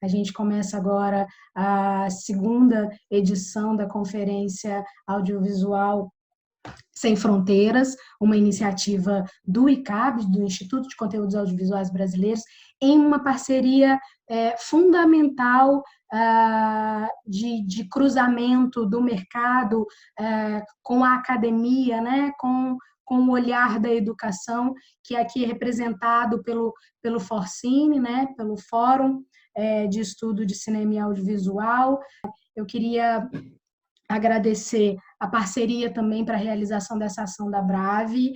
A gente começa agora a segunda edição da Conferência Audiovisual sem Fronteiras, uma iniciativa do ICAB, do Instituto de Conteúdos Audiovisuais Brasileiros, em uma parceria fundamental de cruzamento do mercado com a academia, né, com o olhar da educação, que aqui é representado pelo Forcine, né, pelo Fórum de Estudo de Cinema e Audiovisual. Eu queria agradecer a parceria também para a realização dessa ação da Brave,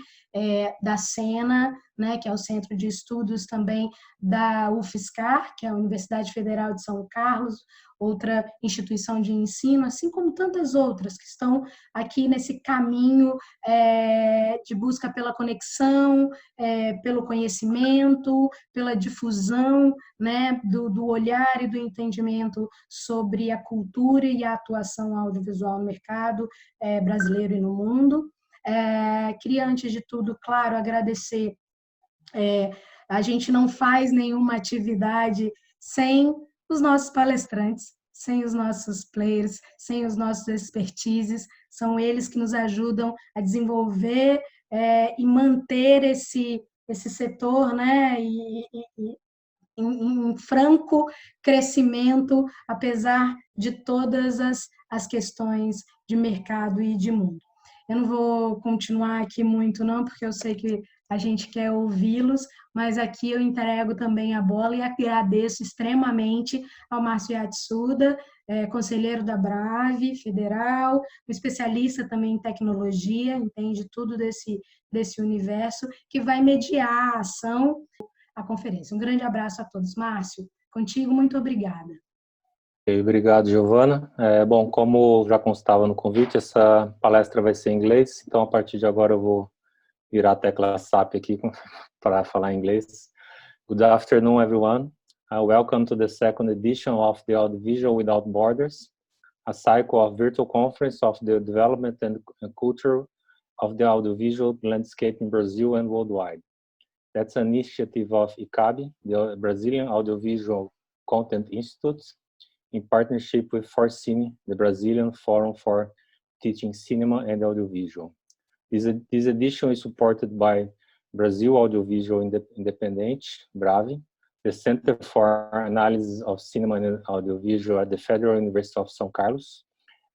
da Sena, né, que é o Centro de Estudos também da UFSCar, que é a Universidade Federal de São Carlos, outra instituição de ensino, assim como tantas outras que estão aqui nesse caminho de busca pela conexão, pelo conhecimento, pela difusão, né, do olhar e do entendimento sobre a cultura e a atuação audiovisual no mercado brasileiro e no mundo. Queria, antes de tudo, claro, agradecer. A gente não faz nenhuma atividade sem os nossos palestrantes, sem os nossos players, sem os nossos expertises. São eles que nos ajudam a desenvolver e manter esse setor, né, em franco crescimento, apesar de todas as questões de mercado e de mundo. Eu não vou continuar aqui muito, não, porque eu sei que a gente quer ouvi-los, mas aqui eu entrego também a bola e agradeço extremamente ao Márcio Yatsuda, conselheiro da Brave Federal, um especialista também em tecnologia, entende tudo desse universo, que vai mediar a ação, a conferência. Um grande abraço a todos. Márcio, contigo, muito obrigada. Obrigado, Giovana. Bom, como já constava no convite, essa palestra vai ser em inglês, então a partir de agora eu vou virar a tecla SAP aqui para falar em inglês. Good afternoon, everyone. Welcome to the second edition of the Audiovisual Without Borders, a cycle of virtual conference of the development and culture of the audiovisual landscape in Brazil and worldwide. That's an initiative of ICAB, the Brazilian Audiovisual Content Institute, in partnership with Forcine, the Brazilian Forum for Teaching Cinema and Audiovisual. This edition is supported by Brasil Audiovisual Independente, BRAVE, the Center for Analysis of Cinema and Audiovisual at the Federal University of São Carlos,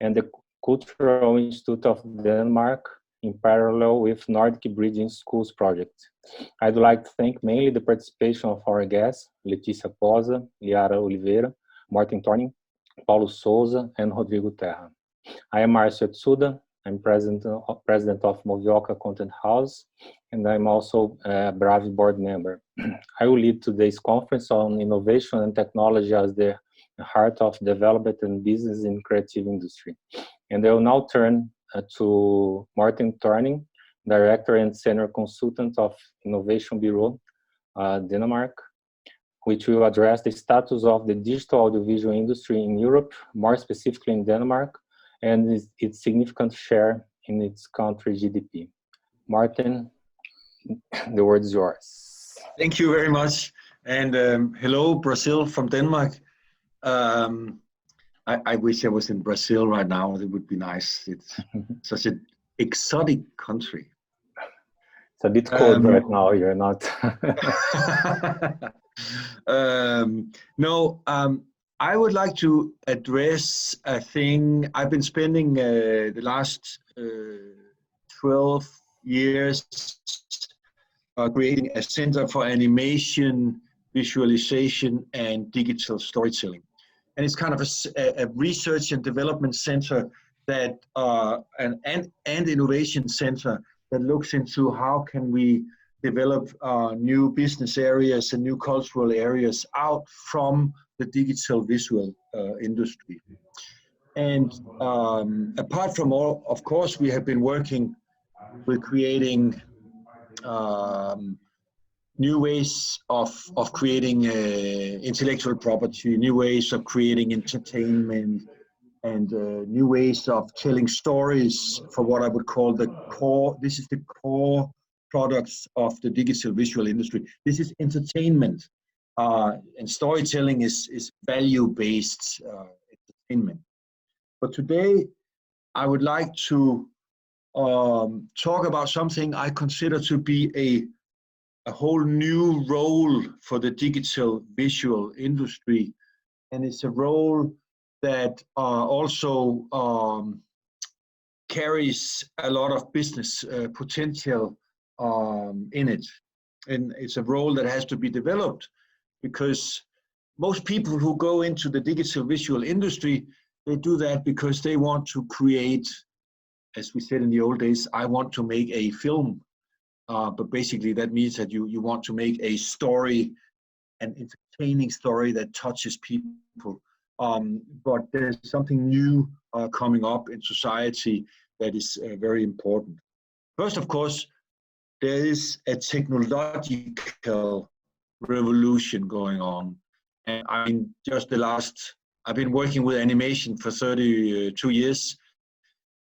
and the Cultural Institute of Denmark, in parallel with Nordic Bridging Schools project. I'd like to thank mainly the participation of our guests, Letícia Pozza, Lyara Oliveira, Morten Thorning, Paulo Souza, and Rodrigo Terra. I am Márcio Yatsuda. I'm president of Movioca Content House, and I'm also a Brave board member. I will lead today's conference on innovation and technology as the heart of development and business in creative industry. And I will now turn to Morten Thorning, Director and Senior Consultant of Innovation Bureau, Denmark, which will address the status of the digital audiovisual industry in Europe, more specifically in Denmark, and its significant share in its country GDP. Morten, the word is yours. Thank you very much. And hello, Brazil from Denmark. I wish I was in Brazil right now. It would be nice. It's such an exotic country. It's a bit cold right now. You're not. I would like to address a thing. I've been spending the last 12 years creating a center for animation, visualization, and digital storytelling. And it's kind of a research and development center that and innovation center that looks into how can we develop new business areas and new cultural areas out from the digital visual industry. And apart from all, of course, we have been working with creating new ways of creating intellectual property, new ways of creating entertainment, and new ways of telling stories for what I would call the core. This is the core products of the digital visual industry. This is entertainment. and storytelling is value-based entertainment. But today, I would like to talk about something I consider to be a whole new role for the digital visual industry, and it's a role that also carries a lot of business potential in it. And it's a role that has to be developed, because most people who go into the digital visual industry, they do that because they want to create, as we said in the old days, I want to make a film. But basically that means that you want to make a story, an entertaining story that touches people. But there's something new coming up in society that is very important. First, of course, there is a technological revolution going on. And I mean, I've been working with animation for 32 years,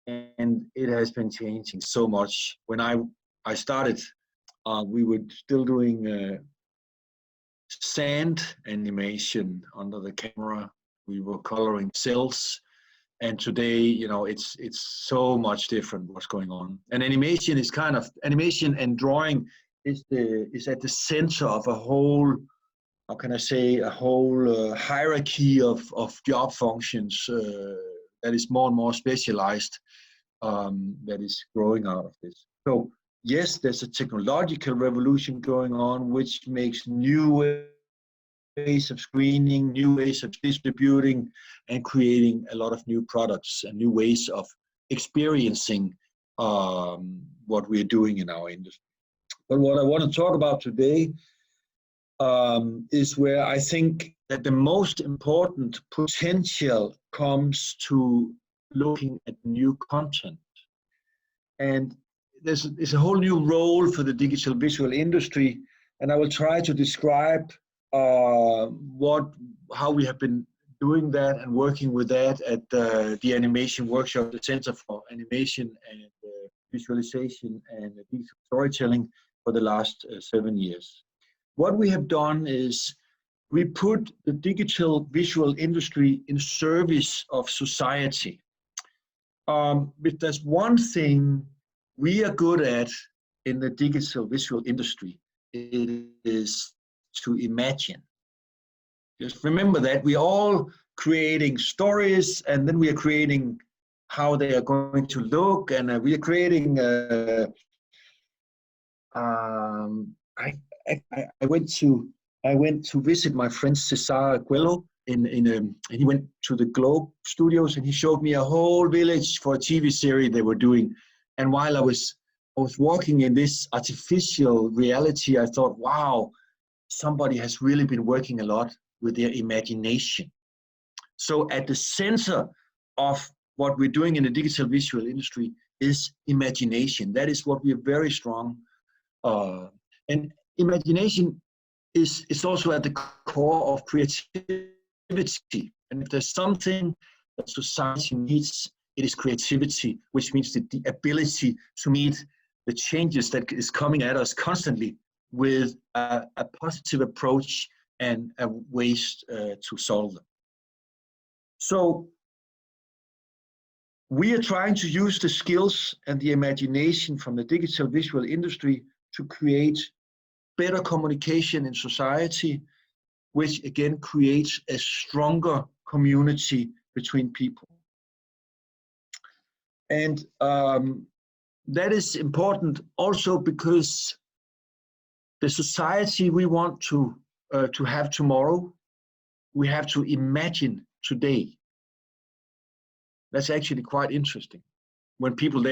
and it has been changing so much. When I started, we were still doing sand animation under the camera. We were coloring cells, and today, you know, it's so much different what's going on. And animation is animation and drawing is at the center of a whole, how can I say, a whole hierarchy of job functions that is more and more specialized, that is growing out of this. So yes, there's a technological revolution going on, which makes new ways of screening, new ways of distributing, and creating a lot of new products and new ways of experiencing what we're doing in our industry. But what I want to talk about today is where I think that the most important potential comes to looking at new content. And there's a whole new role for the digital visual industry, and I will try to describe how we have been doing that and working with that at the animation workshop, the Center for Animation and Visualization and Digital Storytelling for the last 7 years. What we have done is we put the digital visual industry in service of society. If there's one thing we are good at in the digital visual industry, it is to imagine. Just remember that we're all creating stories, and then we are creating how they are going to look, and we are creating I went to visit my friend Cesar Coelho and he went to the Globe Studios, and he showed me a whole village for a TV series they were doing. And while I was walking in this artificial reality, I thought, wow, somebody has really been working a lot with their imagination. So at the center of what we're doing in the digital visual industry is imagination. That is what we are very strong. And imagination is also at the core of creativity. And if there's something that society needs, it is creativity, which means the ability to meet the changes that is coming at us constantly with a positive approach and ways to solve them. So we are trying to use the skills and the imagination from the digital visual industry to create better communication in society, which again creates a stronger community between people. And that is important also because the society we want to have tomorrow, we have to imagine today. That's actually quite interesting. When people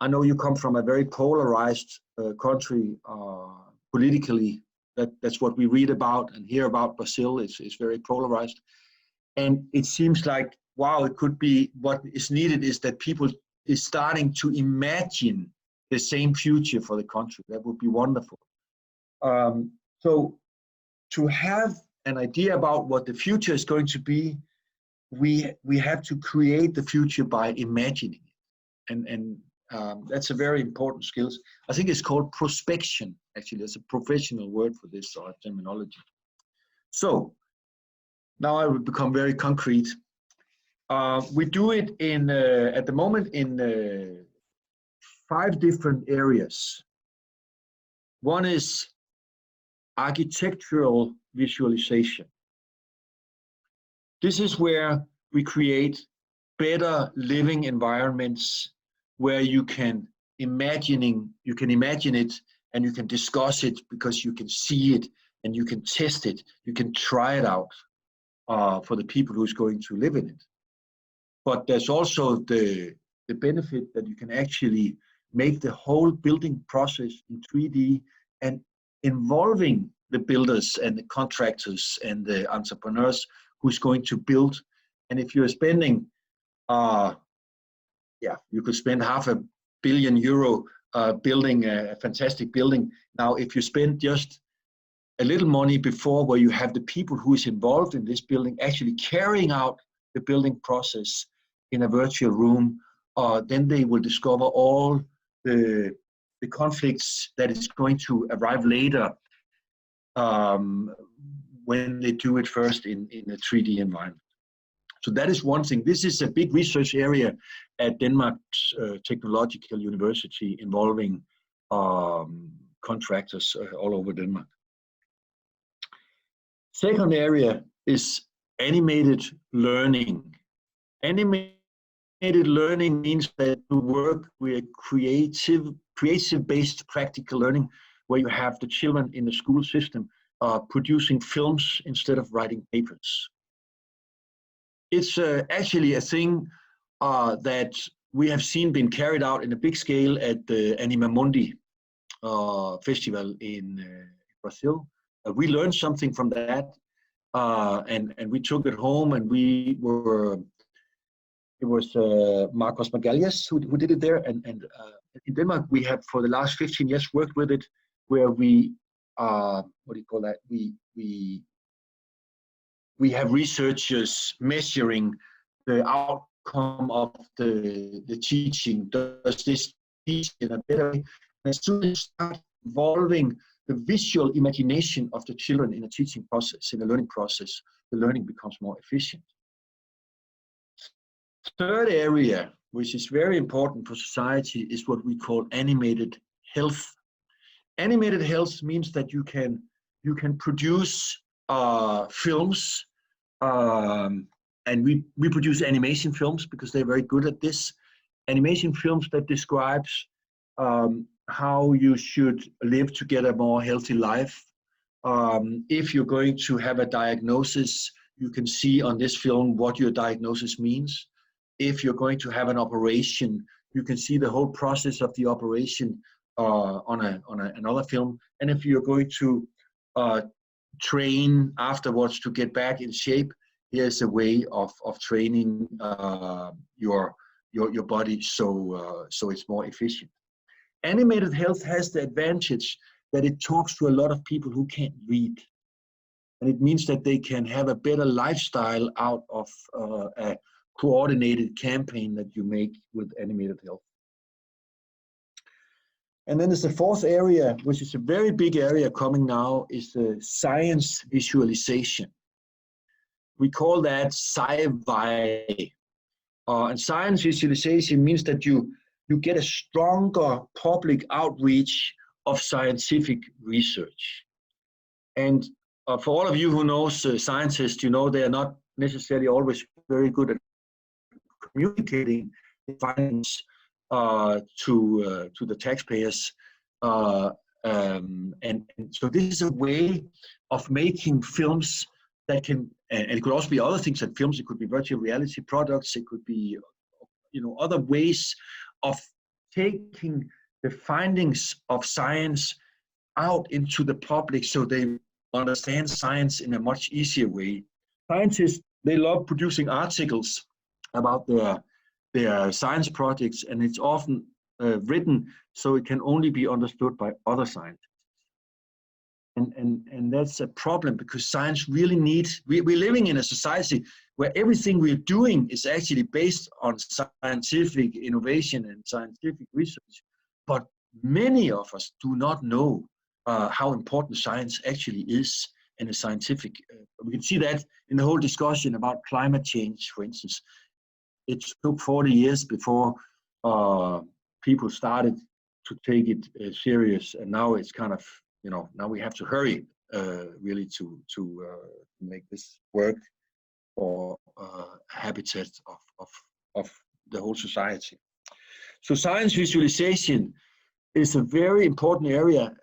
I know you come from a very polarized country politically. That's what we read about and hear about Brazil. It's very polarized. And it seems like, wow, it could be what is needed is that people is starting to imagine the same future for the country. That would be wonderful. So to have an idea about what the future is going to be, we have to create the future by imagining it. And That's a very important skill. I think it's called prospection, actually. There's a professional word for this terminology. So now I will become very concrete. We do it in at the moment in 5 different areas. One is architectural visualization. This is where we create better living environments where you can imagine it and you can discuss it because you can see it and you can test it, you can try it out for the people who's going to live in it. But there's also the benefit that you can actually make the whole building process in 3D and involving the builders and the contractors and the entrepreneurs who's going to build. And if you're spending, you could spend €500 million building a fantastic building. Now, if you spend just a little money before, where you have the people who is involved in this building actually carrying out the building process in a virtual room, then they will discover all the conflicts that is going to arrive later when they do it first in a 3D environment. So that is one thing. This is a big research area at Denmark's Technological University involving contractors all over Denmark. Second area is animated learning. Animated learning means that you work with creative-based practical learning, where you have the children in the school system producing films instead of writing papers. It's actually a thing that we have seen been carried out in a big scale at the Anima Mundi festival in Brazil. We learned something from that, and we took it home, and it was Marcos Magalhães who did it there, and in Denmark we have for the last 15 years worked with it, where we we have researchers measuring the outcome of the teaching. Does this teach in a better way? As soon as you start involving the visual imagination of the children in a teaching process, in a learning process, the learning becomes more efficient. Third area, which is very important for society, is what we call animated health. Animated health means that you can produce films, and we produce animation films because they're very good at this. Animation films that describes how you should live to get a more healthy life. If you're going to have a diagnosis, you can see on this film what your diagnosis means. If you're going to have an operation, you can see the whole process of the operation on another film. And if you're going to train afterwards to get back in shape, here's a way of training your body so it's more efficient. Animated health has the advantage that it talks to a lot of people who can't read. And it means that they can have a better lifestyle out of a coordinated campaign that you make with animated health. And then there's the fourth area, which is a very big area coming now, is the science visualization. We call that sci-fi. And science visualization means that you get a stronger public outreach of scientific research. And for all of you who knows scientists, you know they are not necessarily always very good at communicating the findings to the taxpayers. And so this is a way of making films that can, and it could also be other things than films. It could be virtual reality products. It could be, other ways of taking the findings of science out into the public so they understand science in a much easier way. Scientists, they love producing articles about their science projects, and it's often written so it can only be understood by other scientists. And that's a problem, because science really needs, we're living in a society where everything we're doing is actually based on scientific innovation and scientific research. But many of us do not know how important science actually is in a scientific. We can see that in the whole discussion about climate change, for instance. It took 40 years before people started to take it serious, and now it's kind of, now we have to hurry really to make this work for habitat of the whole society. So science visualization is a very important area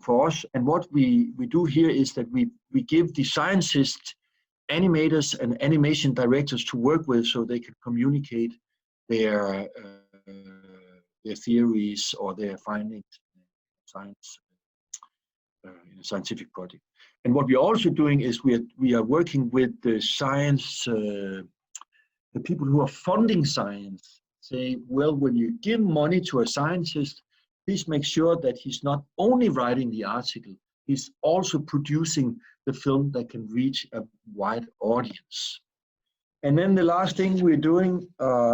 for us, and what we do here is that we give the scientists, animators and animation directors to work with, so they can communicate their theories or their findings in science in a scientific project. And what we're also doing is we are working with the science, the people who are funding science, say, well, when you give money to a scientist, please make sure that he's not only writing the article, he's also producing the film that can reach a wide audience. And then the last thing we're doing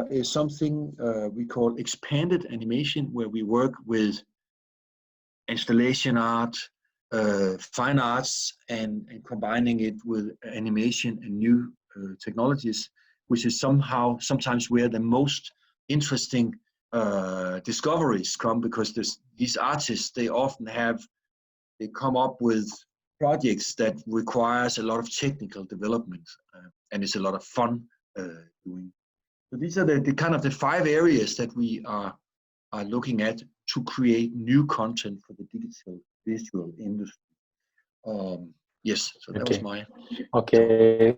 is something we call expanded animation, where we work with installation art, fine arts, and combining it with animation and new technologies, which is sometimes where the most interesting discoveries come, because these artists, they come up with projects that requires a lot of technical development, and it's a lot of fun doing. So these are the kind of the 5 areas that we are looking at to create new content for the digital visual industry. Yes, so that was my okay.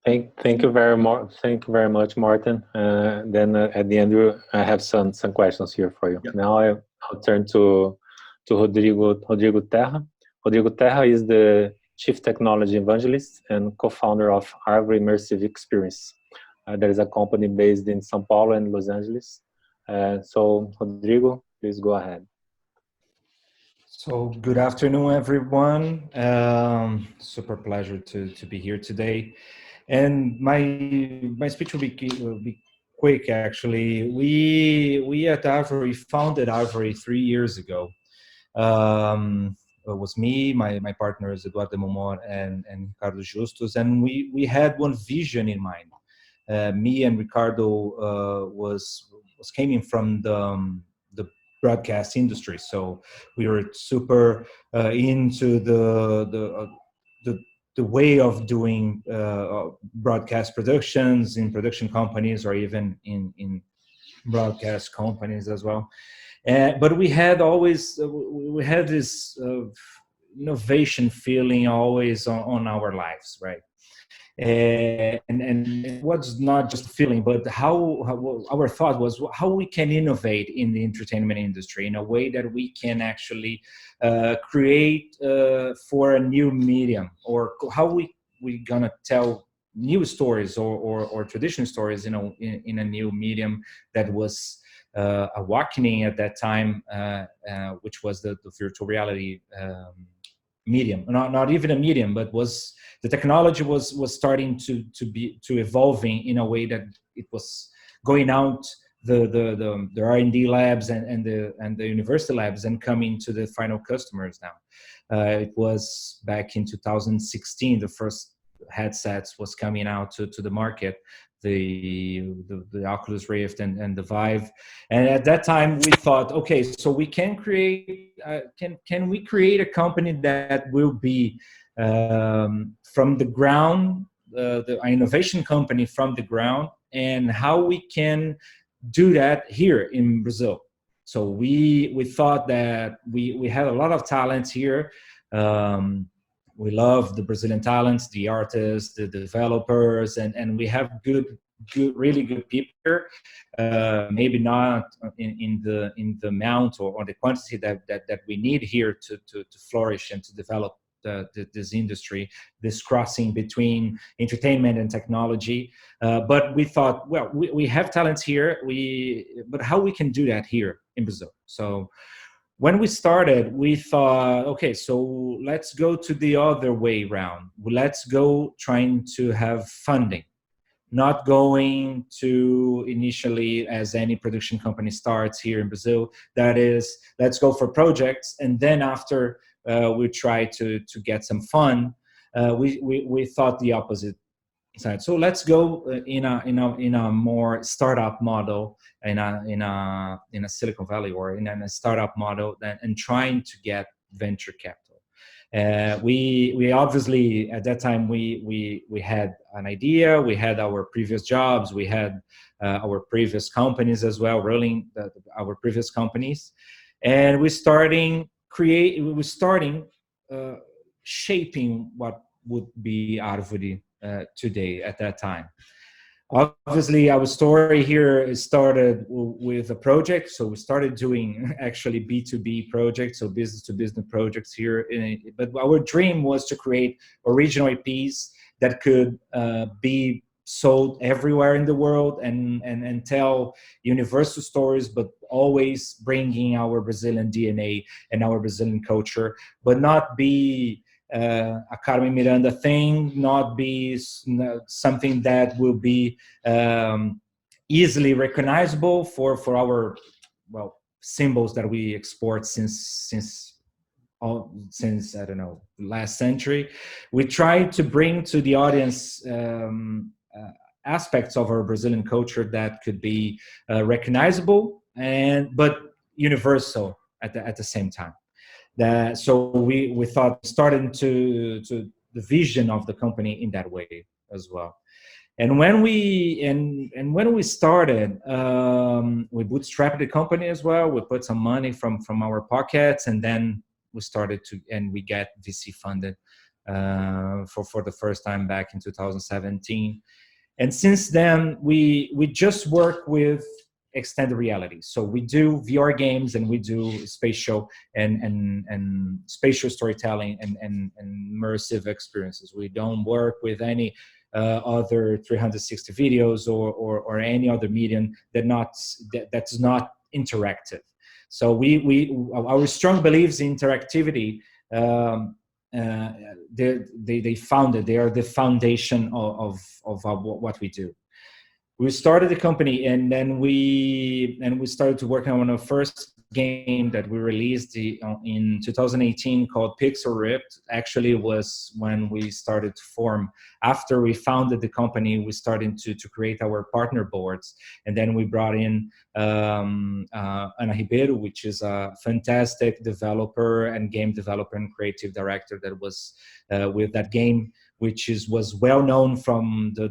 Thank you very much. Thank you very much, Morten. Then at the end, I have some questions here for you. Yep. Now I'll turn to Rodrigo Terra. Rodrigo Terra is the Chief Technology Evangelist and co-founder of Árvore Immersive Experience. There is a company based in São Paulo and Los Angeles. So Rodrigo, please go ahead. So good afternoon, everyone. Super pleasure to be here today. And my speech will be quick, actually. We at Árvore founded Árvore 3 years ago. It was me, my partners Eduardo Momor and Ricardo Justus, and we had one vision in mind. Me and Ricardo was coming from the broadcast industry, so we were super into the way of doing broadcast productions in production companies, or even in broadcast companies as well. But we had this innovation feeling always on our lives, right? And it was not just a feeling, but how our thought was how we can innovate in the entertainment industry in a way that we can actually create for a new medium, or how we gonna tell new stories or traditional stories, in a new medium that was awakening at that time, which was the virtual reality medium. Not even a medium, but the technology was starting to evolving in a way that it was going out the R&D labs and the university labs and coming to the final customers now. It was back in 2016 the first headsets was coming out to the market, the Oculus Rift and the Vive. And at that time we thought, okay, so we can create can we create a company that will be from the ground, the innovation company from the ground, and how we can do that here in Brazil. So we thought that we had a lot of talents here. We love the Brazilian talents, the artists, the developers, and we have really good people here. Maybe not in the amount or the quantity that we need here to flourish and to develop this industry, this crossing between entertainment and technology. But we thought, well, we have talents here, but how we can do that here in Brazil? So when we started, we thought, okay, so let's go to the other way round. Let's go trying to have funding, not going to initially, as any production company starts here in Brazil, that is, let's go for projects, and then after we try to get some fun. We thought the opposite side. So let's go in a more startup model, in a Silicon Valley, or in a startup model, and trying to get venture capital. We obviously, at that time, we had an idea, we had our previous jobs, we had our previous companies as well, running our previous companies, and we're starting shaping what would be Arvore today at that time. Obviously, our story here started with a project. So we started doing actually B2B projects, so business to business projects here. But our dream was to create original IPs that could be sold everywhere in the world and tell universal stories, but always bringing our Brazilian DNA and our Brazilian culture, but not be a Carmen Miranda thing, not be something that will be easily recognizable for our, well, symbols that we export since I don't know, last century. We try to bring to the audience aspects of our Brazilian culture that could be recognizable but universal at the same time. So we thought, starting to the vision of the company in that way as well. And when we started, we bootstrapped the company as well. We put some money from our pockets, and then we we get VC funded for the first time back in 2017. And since then, we just work with extended reality. So we do VR games, and we do spatial and spatial storytelling and immersive experiences. We don't work with any other 360 videos or any other medium that's not interactive. So our strong beliefs in interactivity. They are the foundation of what we do. We started the company, and then we started to work on our first game that we released in 2018 called Pixel Ripped. Actually, was when we started to form. After we founded the company, we started to create our partner boards, and then we brought in Ana Ribeiro, which is a fantastic developer and game developer and creative director that was with that game, which was well known from the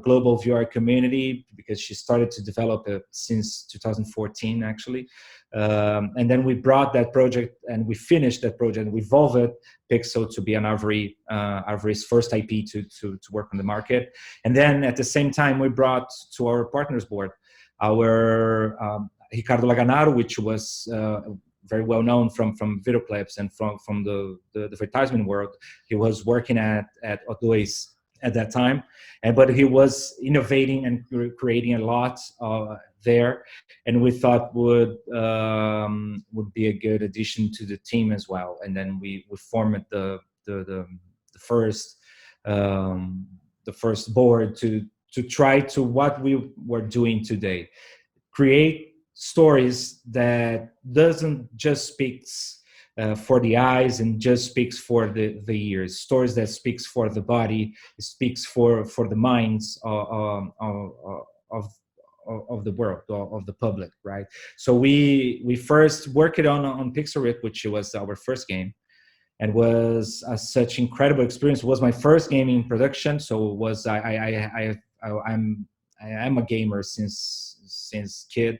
global VR community, because she started to develop it since 2014, actually. And then we brought that project, and we finished that project, and we evolved Pixel to be an Arvore's first IP to work on the market. And then at the same time, we brought to our partners board our Ricardo Laganaro, which was very well known from video clips and from the advertisement world. He was working at O2 at that time, but he was innovating and creating a lot there, and we thought would be a good addition to the team as well. And then we formed the first board to try to what we were doing today, create stories that doesn't just speaks for the eyes and just speaks for the ears. Stories that speaks for the body, speaks for the minds of the world, of the public, right? So we first worked on Pixel Ripped, which was our first game, and was such incredible experience. It was my first game in production, so it was I am a gamer since kid.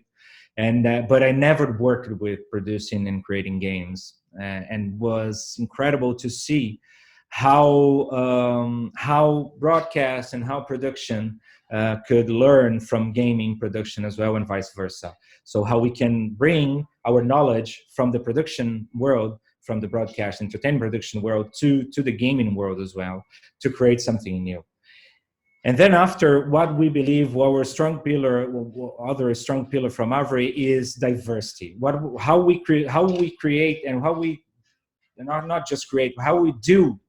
But I never worked with producing and creating games, and was incredible to see how broadcast and how production could learn from gaming production as well, and vice versa. So how we can bring our knowledge from the production world, from the broadcast entertainment production world to the gaming world as well, to create something new. And then after, what we believe our strong pillar, other strong pillar from Avery, is diversity. How we create and how we not just create, how we do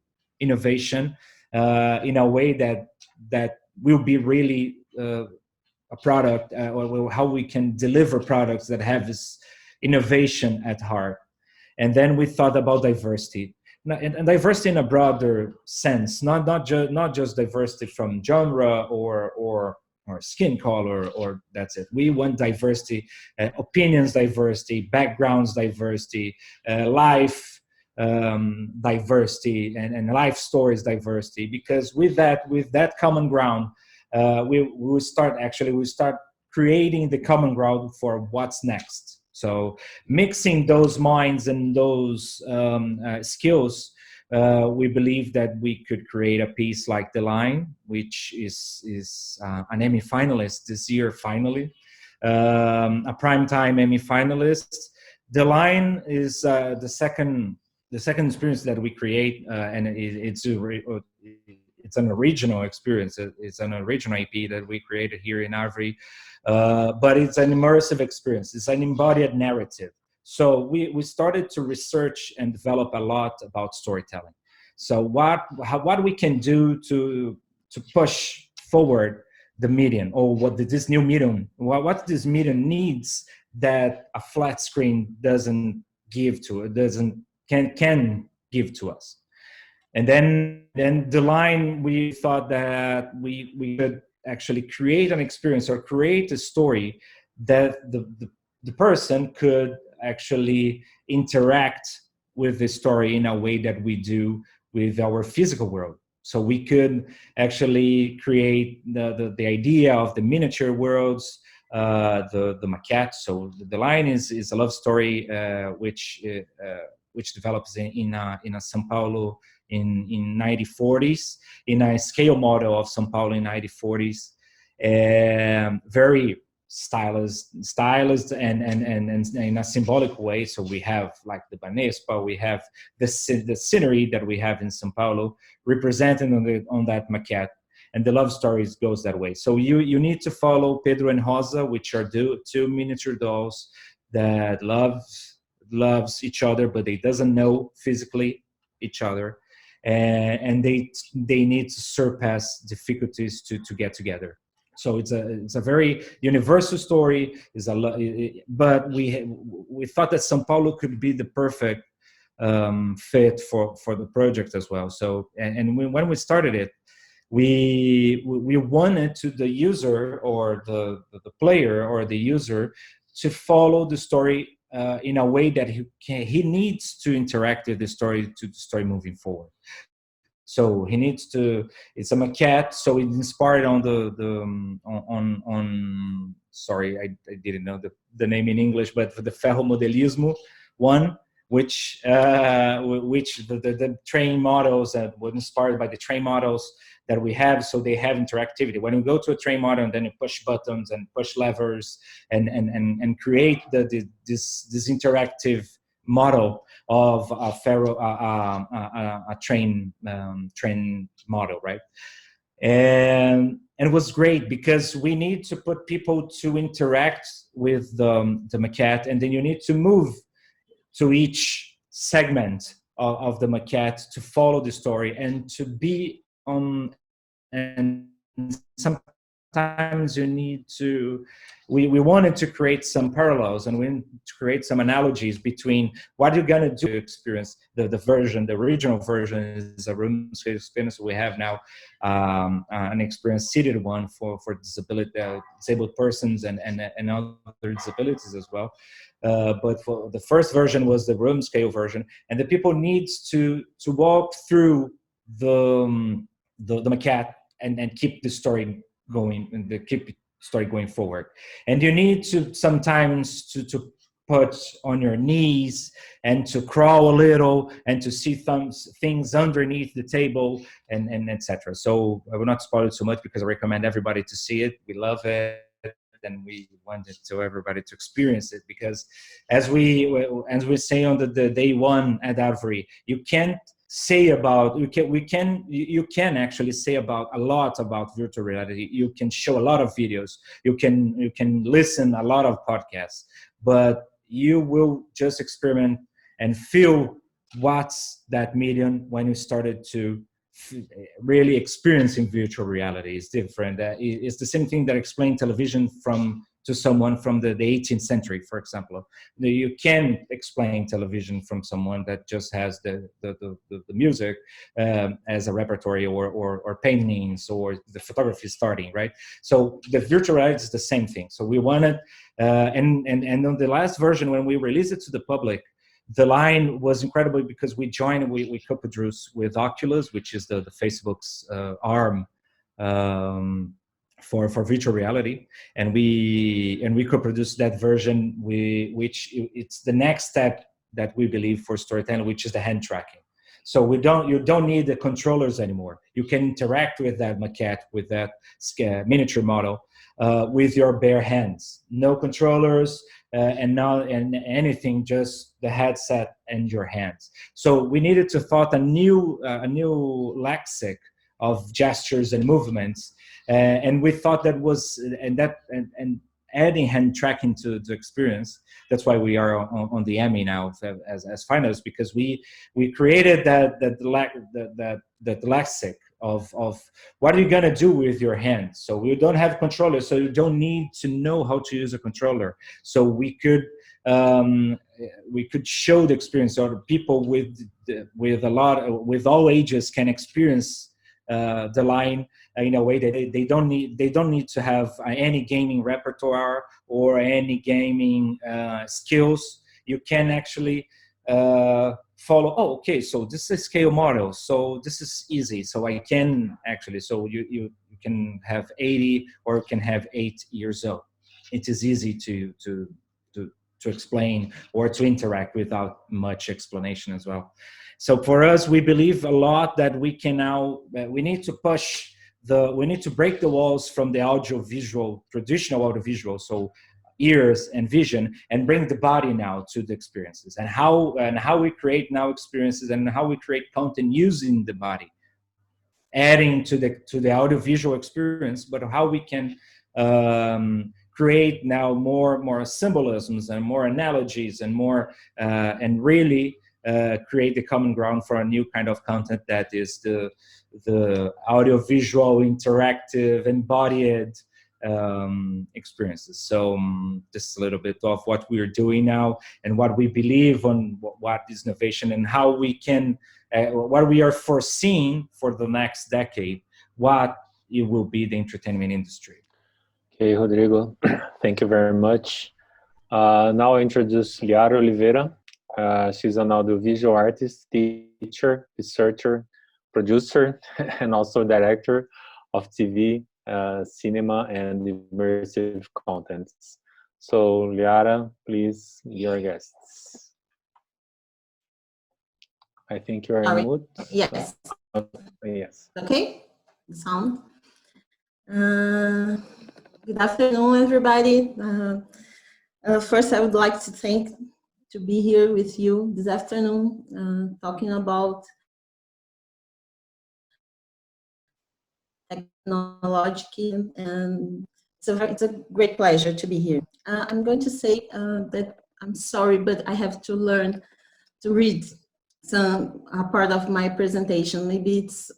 innovation in a way that will be really a product, or how we can deliver products that have this innovation at heart. And then we thought about diversity. And diversity in a broader sense, not just diversity from genre or skin color, or that's it. We want diversity, opinions diversity, backgrounds diversity, life diversity, and life stories diversity. Because with that common ground, we start creating the common ground for what's next. So mixing those minds and those skills, we believe that we could create a piece like The Line, which is an Emmy finalist this year, finally, a primetime Emmy finalist. The Line is the second experience that we create, and it's an original experience. It's an original IP that we created here in Avery. But it's an immersive experience. It's an embodied narrative. So we started to research and develop a lot about storytelling. So what we can do to push forward the medium, or what this new medium, what this medium needs that a flat screen doesn't give to it, can give to us. And then The Line, we thought that we could actually create an experience or create a story that the person could actually interact with the story in a way that we do with our physical world. So we could actually create the idea of the miniature worlds, the maquette. So The Line is a love story which develops in São Paulo in 1940s, in a scale model of São Paulo in 1940s, very stylized and in a symbolic way. So we have like the Banespa, we have the scenery that we have in São Paulo represented on that maquette, and the love stories goes that way. So you need to follow Pedro and Rosa, which are two miniature dolls that loves each other, but they doesn't know physically each other, and they need to surpass difficulties to get together. So it's a very universal story. But we thought that São Paulo could be the perfect fit for the project as well. So when we started it, we wanted to the user, or the player or the user, to follow the story in a way that he needs to interact with the story, to the story moving forward. So he needs to. It's a maquette, so it's inspired on sorry, I didn't know the name in English, but for the ferromodelismo one, which the train models that were inspired by the train models that we have. So they have interactivity. When you go to a train model, and then you push buttons and push levers and create this interactive model of a train model, right? And it was great because we need to put people to interact with the maquette, and then you need to move to each segment of the maquette to follow the story and to be on. And sometimes you need to, we wanted to create some parallels, and we wanted to create some analogies between what you're going to do to experience the original version is a room scale experience. We have now an experience seated one for disabled persons and other disabilities as well. But for the first version was the room scale version, and the people needs to walk through the maquette and keep the story going, and keep the story going forward. And you need to sometimes to put on your knees and to crawl a little and to see things underneath the table and etc. So I will not spoil it so much because I recommend everybody to see it. We love it, and we wanted to everybody to experience it, because as we say on the day one at Avery, you can't say about, you can actually say about a lot about virtual reality. You can show a lot of videos, you can listen a lot of podcasts, but you will just experiment and feel what's that medium when you started to really experiencing virtual reality. Is different. It's the same thing that explained television to someone from the 18th century, for example. You can explain television from someone that just has the music as a repertoire, or paintings, or the photography starting, right? So the virtual reality is the same thing. So we wanted, and on the last version, when we released it to the public, the line was incredible because we co-produced with Oculus, which is the Facebook's arm for virtual reality, and we co-produced that version, which it's the next step that we believe for storytelling, which is the hand tracking. So you don't need the controllers anymore. You can interact with that maquette, with that miniature model, with your bare hands. No controllers and anything, just the headset and your hands. So we needed to thought a new lexic of gestures and movements, and we thought that was and adding hand tracking to the experience. That's why we are on the Emmy now as finalists, because we created that lexic of what are you gonna do with your hands. So we don't have controllers, so you don't need to know how to use a controller. So we could show the experience, or people with all ages can experience the line in a way that they don't need to have any gaming repertoire or any gaming skills. You can actually follow. Oh, okay, so this is a scale model, so this is easy. So I can actually, so you can have 80 or can have 8 years old. It is easy to explain or to interact without much explanation as well. So for us, we believe a lot that we can now, we need to break the walls from the traditional audiovisual, so ears and vision, and bring the body now to the experiences, and how we create now experiences, and how we create content using the body, adding to the audiovisual experience, but how we can create now more symbolisms and more analogies and more and really create the common ground for a new kind of content that is the audiovisual, interactive, embodied experiences. So this is a little bit of what we're doing now, and what we believe on what is innovation, and how we can, what we are foreseeing for the next decade, what it will be the entertainment industry. Okay, Rodrigo, thank you very much. Now I introduce Lyara Oliveira. She's an audiovisual artist, teacher, researcher, producer, and also director of TV, cinema, and immersive contents. So, Lyara, please, your guests. I think you're on mute. Yes. Yes. Okay. Sound. Good afternoon, everybody. First, I would like to be here with you this afternoon, talking about technology, and it's a great pleasure to be here. I'm going to say that I'm sorry, but I have to learn to read a part of my presentation. Maybe it's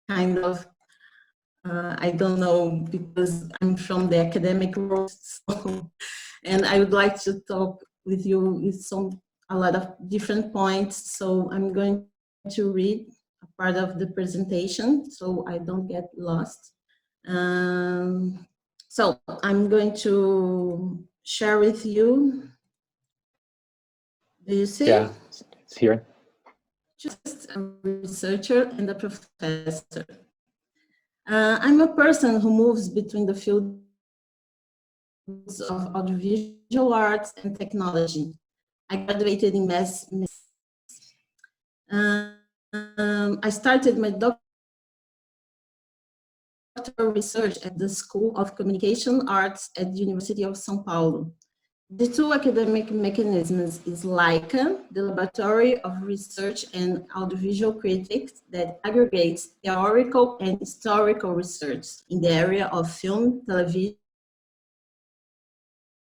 kind of I don't know, because I'm from the academic world, so, and I would like to talk with you with a lot of different points. So I'm going to read a part of the presentation so I don't get lost. So I'm going to share with you. Do you see? Yeah, it's here. Just a researcher and a professor. I'm a person who moves between the fields of audiovisual arts and technology. I graduated in mass. I started my doctoral research at the School of Communication Arts at the University of São Paulo. The two academic mechanisms is LICA, the Laboratory of Research and Audiovisual Critics, that aggregates theoretical and historical research in the area of film, television,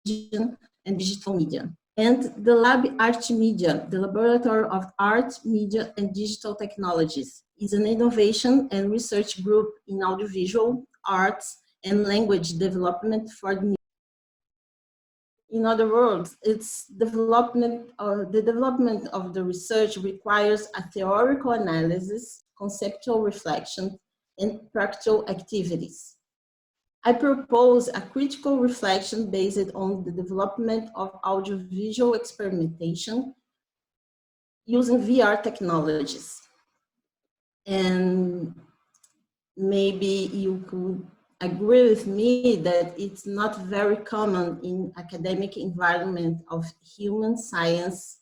and digital media. And the Lab Art Media, the Laboratory of Art, Media, and Digital Technologies, is an innovation and research group in audiovisual, arts, and language development for the media. In other words, its development, the development of the research requires a theoretical analysis, conceptual reflection, and practical activities. I propose a critical reflection based on the development of audiovisual experimentation using VR technologies. And maybe you could agree with me that it's not very common in academic environment of human science,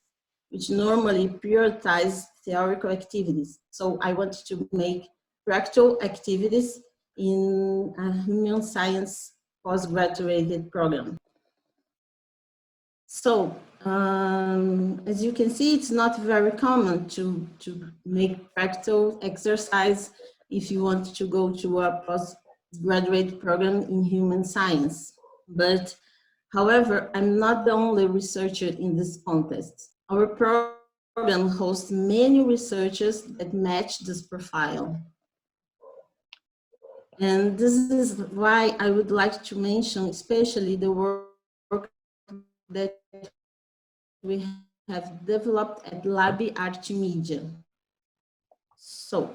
which normally prioritize theoretical activities. So I want to make practical activities in a human science postgraduate program. So as you can see, it's not very common to make practical exercise if you want to go to a postgraduate program in human science. But however, I'm not the only researcher in this contest. Our program hosts many researchers that match this profile. And this is why I would like to mention especially the work that we have developed at Lab Art Media. So,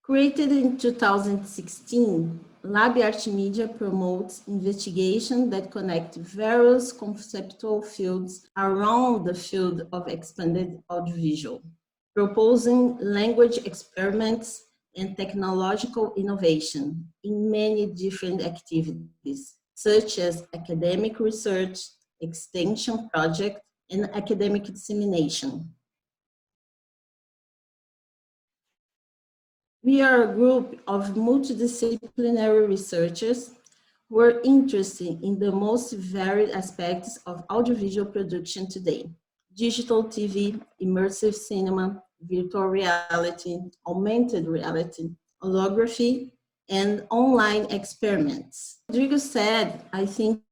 created in 2016, Lab Art Media promotes investigation that connect various conceptual fields around the field of expanded audiovisual, proposing language experiments and technological innovation in many different activities, such as academic research, extension project, and academic dissemination. We are a group of multidisciplinary researchers who are interested in the most varied aspects of audiovisual production today: digital TV, immersive cinema, virtual reality, augmented reality, holography, and online experiments. Rodrigo said, I think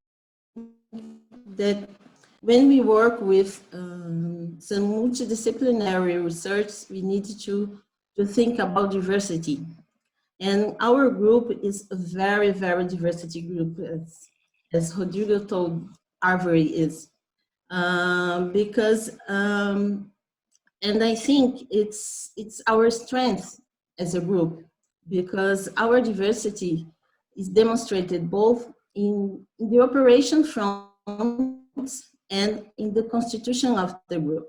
that when we work with some multidisciplinary research, we need to think about diversity. And our group is a very, very diversity group, as Rodrigo told Avery is. Because, and I think it's our strength as a group, because our diversity is demonstrated both in the operation fronts and in the constitution of the group.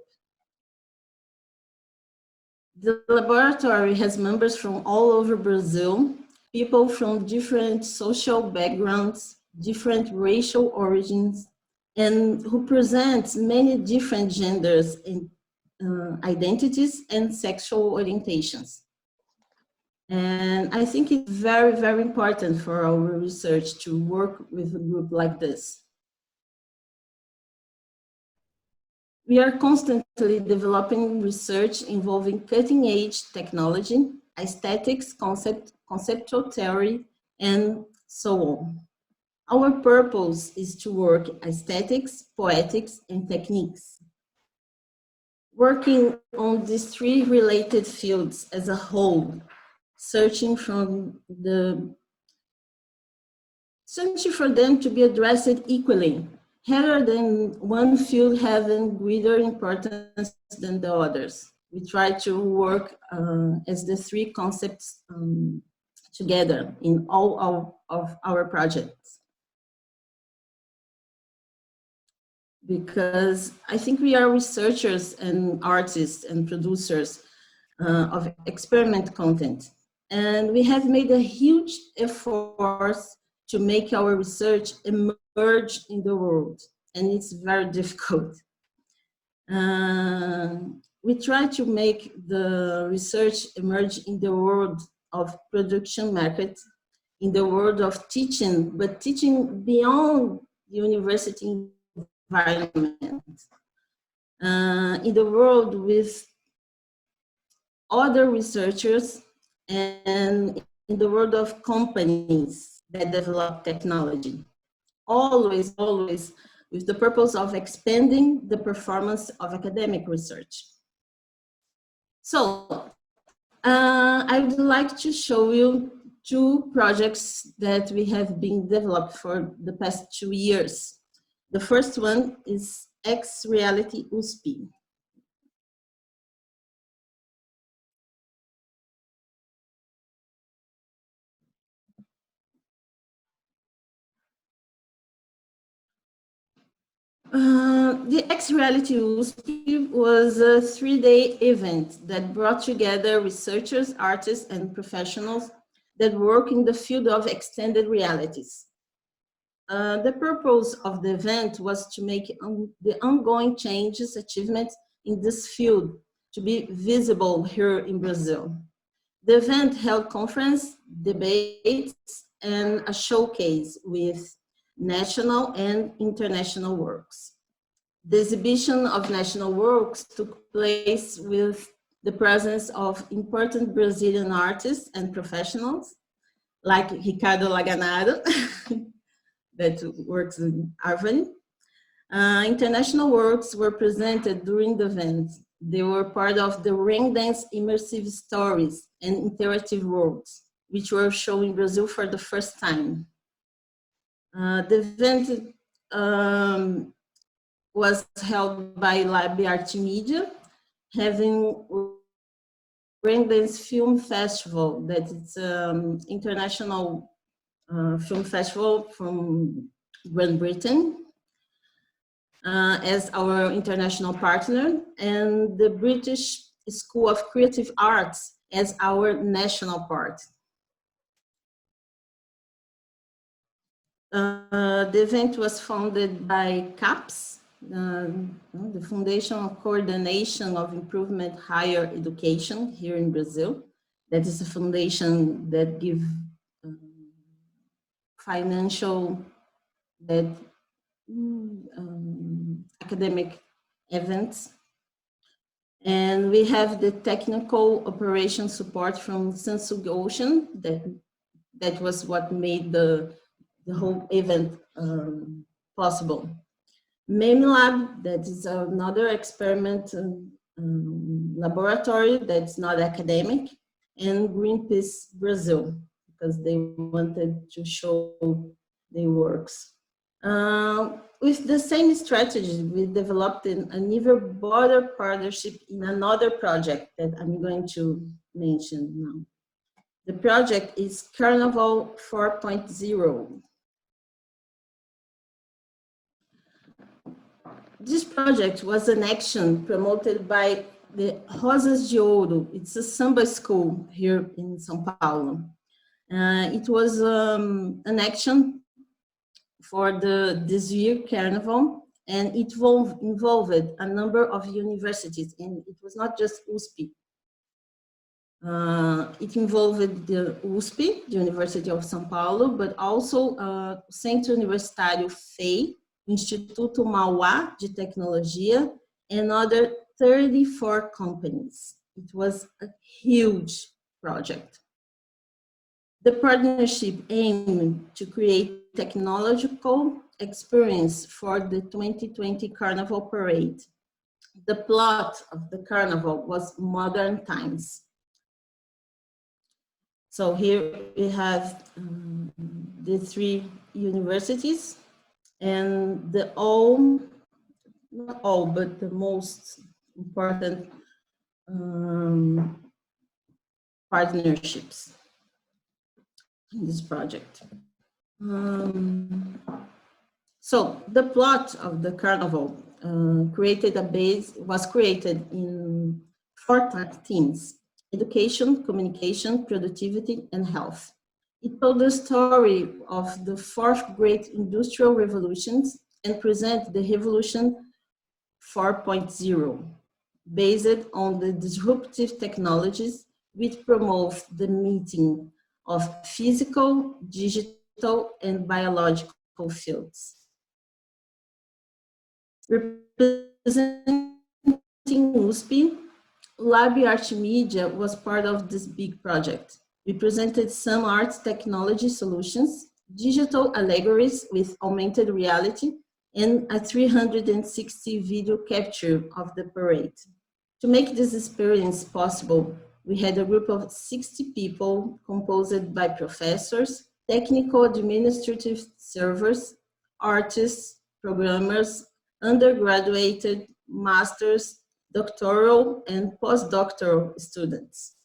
The laboratory has members from all over Brazil, people from different social backgrounds, different racial origins, and who presents many different genders and identities and sexual orientations. And I think it's very, very important for our research to work with a group like this. We are constantly developing research involving cutting-edge technology, aesthetics, conceptual theory, and so on. Our purpose is to work aesthetics, poetics, and techniques. Working on these three related fields as a whole, searching for them to be addressed equally, rather than one field having greater importance than the others. We try to work as the three concepts together in all of our projects. Because I think we are researchers and artists and producers of experiment content. And we have made a huge effort to make our research emerge in the world. And it's very difficult. we try to make the research emerge in the world of production market, in the world of teaching, but teaching beyond the university environment, in the world with other researchers, and in the world of companies that develop technology. Always, always with the purpose of expanding the performance of academic research. So, I would like to show you 2 projects that we have been developed for the past 2 years. The first one is X-Reality USP. The X-Reality USP was a 3-day event that brought together researchers, artists, and professionals that work in the field of extended realities. The purpose of the event was to make the ongoing changes, achievements in this field to be visible here in Brazil. The event held conference, debates, and a showcase with national and international works. The exhibition of national works took place with the presence of important Brazilian artists and professionals, like Ricardo Laganaro, that works in Harvard. International works were presented during the event. They were part of the Rain Dance Immersive Stories and Interactive Worlds, which were shown in Brazil for the first time. The event was held by Art Media, having Rain Dance Film Festival, that is an international film festival from Great Britain, as our international partner, and the British School of Creative Arts as our national part. The event was founded by CAPES, the Foundation of Coordination of Improvement Higher Education here in Brazil. That is a foundation that gives financial, academic events. And we have the technical operation support from Samsung Ocean, that was what made the whole event possible. MEMLab, that is another experiment laboratory that's not academic, and Greenpeace Brazil, because they wanted to show their works. With the same strategy, we developed an even broader partnership in another project that I'm going to mention now. The project is Carnival 4.0. This project was an action promoted by the Rosas de Ouro. It's a samba school here in São Paulo. It was an action for this year Carnival, and it involved a number of universities, and it was not just USP. It involved the USP, the University of São Paulo, but also Centro Universitário FEI, Instituto Mauá de Tecnologia, and other 34 companies. It was a huge project. The partnership aimed to create technological experience for the 2020 Carnival Parade. The plot of the Carnival was modern times. So here we have the 3 universities, and not all, but the most important partnerships in this project. So the plot of the Carnival was created in 4 themes: education, communication, productivity, and health. It told the story of the 4th great industrial revolutions and present the revolution 4.0. based on the disruptive technologies which promote the meeting of physical, digital, and biological fields. Representing USP, Lab Art Media was part of this big project. We presented some arts technology solutions, digital allegories with augmented reality, and a 360 video capture of the parade. To make this experience possible, we had a group of 60 people composed by professors, technical administrative servers, artists, programmers, undergraduate, masters, doctoral, and postdoctoral students.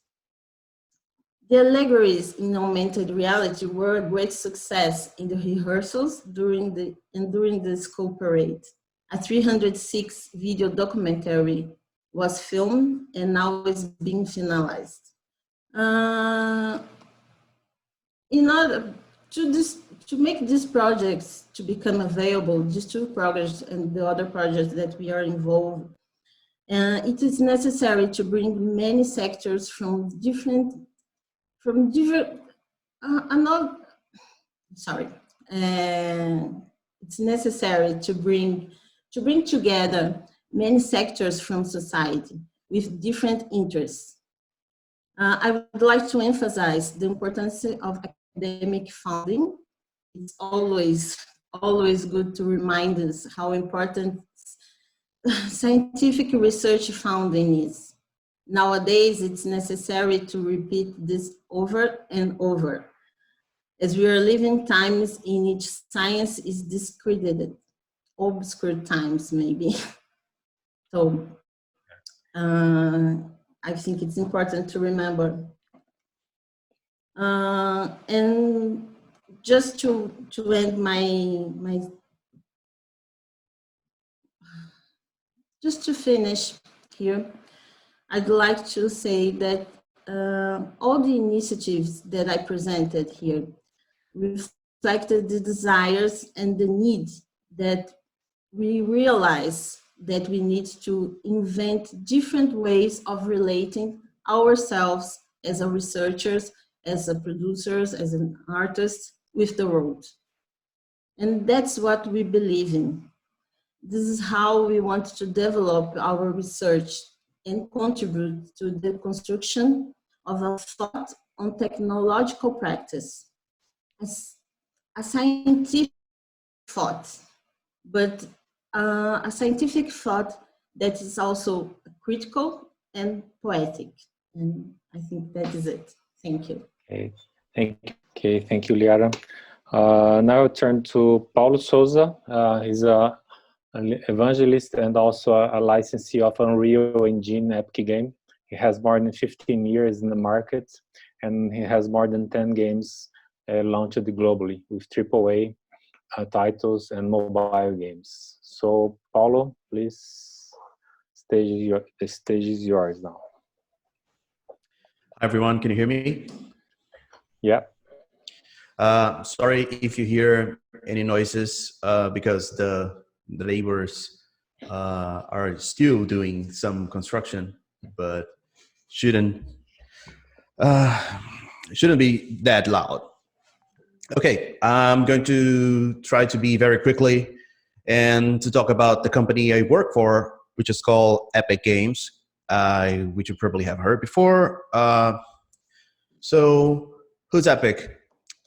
The allegories in augmented reality were a great success in the rehearsals during the school parade. A 306 video documentary was filmed and now is being finalized. In order to make these projects to become available, these two projects and the other projects that we are involved, it is necessary to bring many sectors it's necessary to bring together many sectors from society with different interests. I would like to emphasize the importance of academic funding. It's always good to remind us how important scientific research funding is. Nowadays, it's necessary to repeat this over and over, as we are living times in which science is discredited, obscure times maybe. So I think it's important to remember. And just to end just to finish here, I'd like to say that all the initiatives that I presented here reflected the desires and the need that we realize that we need to invent different ways of relating ourselves as a researchers, as a producers, as an artist with the world. And that's what we believe in. This is how we want to develop our research and contribute to the construction of a thought on technological practice. As a scientific thought, but a scientific thought that is also critical and poetic. And I think that is it. Thank you. Okay, thank you, Lyara. Now I turn to Paulo Souza. He's an evangelist and also a licensee of Unreal Engine epic game. He has more than 15 years in the market, and he has more than 10 games launched globally with AAA titles and mobile games. So, Paulo, please, the stage is yours now. Hi, everyone. Can you hear me? Yeah. Sorry if you hear any noises because the laborers are still doing some construction, but shouldn't be that loud. Okay, I'm going to try to be very quickly and to talk about the company I work for, which is called Epic Games, which you probably have heard before. So who's Epic?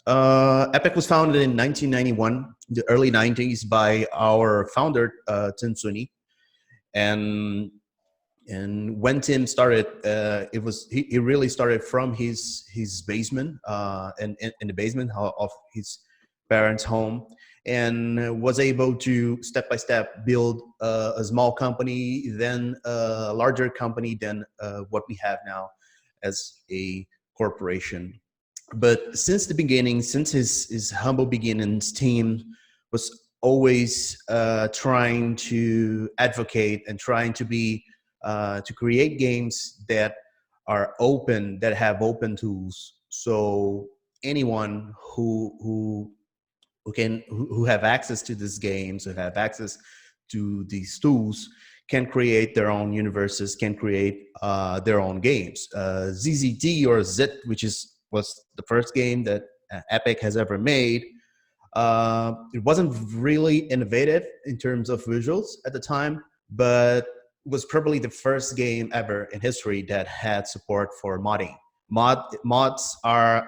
Epic was founded in 1991, in the early 90s, by our founder, Tim Sweeney. And when Tim started, he really started from his basement, and in the basement of his parents' home, and was able to step by step build a small company, then a larger company than what we have now as a corporation. But since the beginning, since his humble beginnings, Tim was always trying to advocate and trying to be to create games that are open, that have open tools, so anyone who have access to these games, who have access to these tools, can create their own universes, can create their own games. ZZT or Zit, which was the first game that Epic has ever made. It wasn't really innovative in terms of visuals at the time, but was probably the first game ever in history that had support for modding. Mods are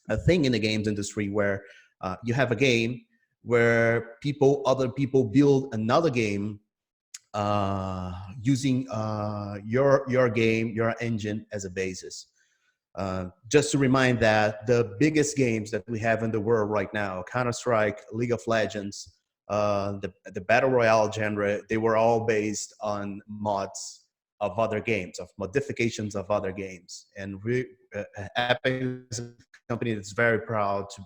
a thing in the games industry where you have a game where other people build another game using your game, your engine as a basis. Just to remind that the biggest games that we have in the world right now, Counter-Strike, League of Legends, the Battle Royale genre, they were all based on mods of other games, of modifications of other games. And Epic is a company that's very proud to,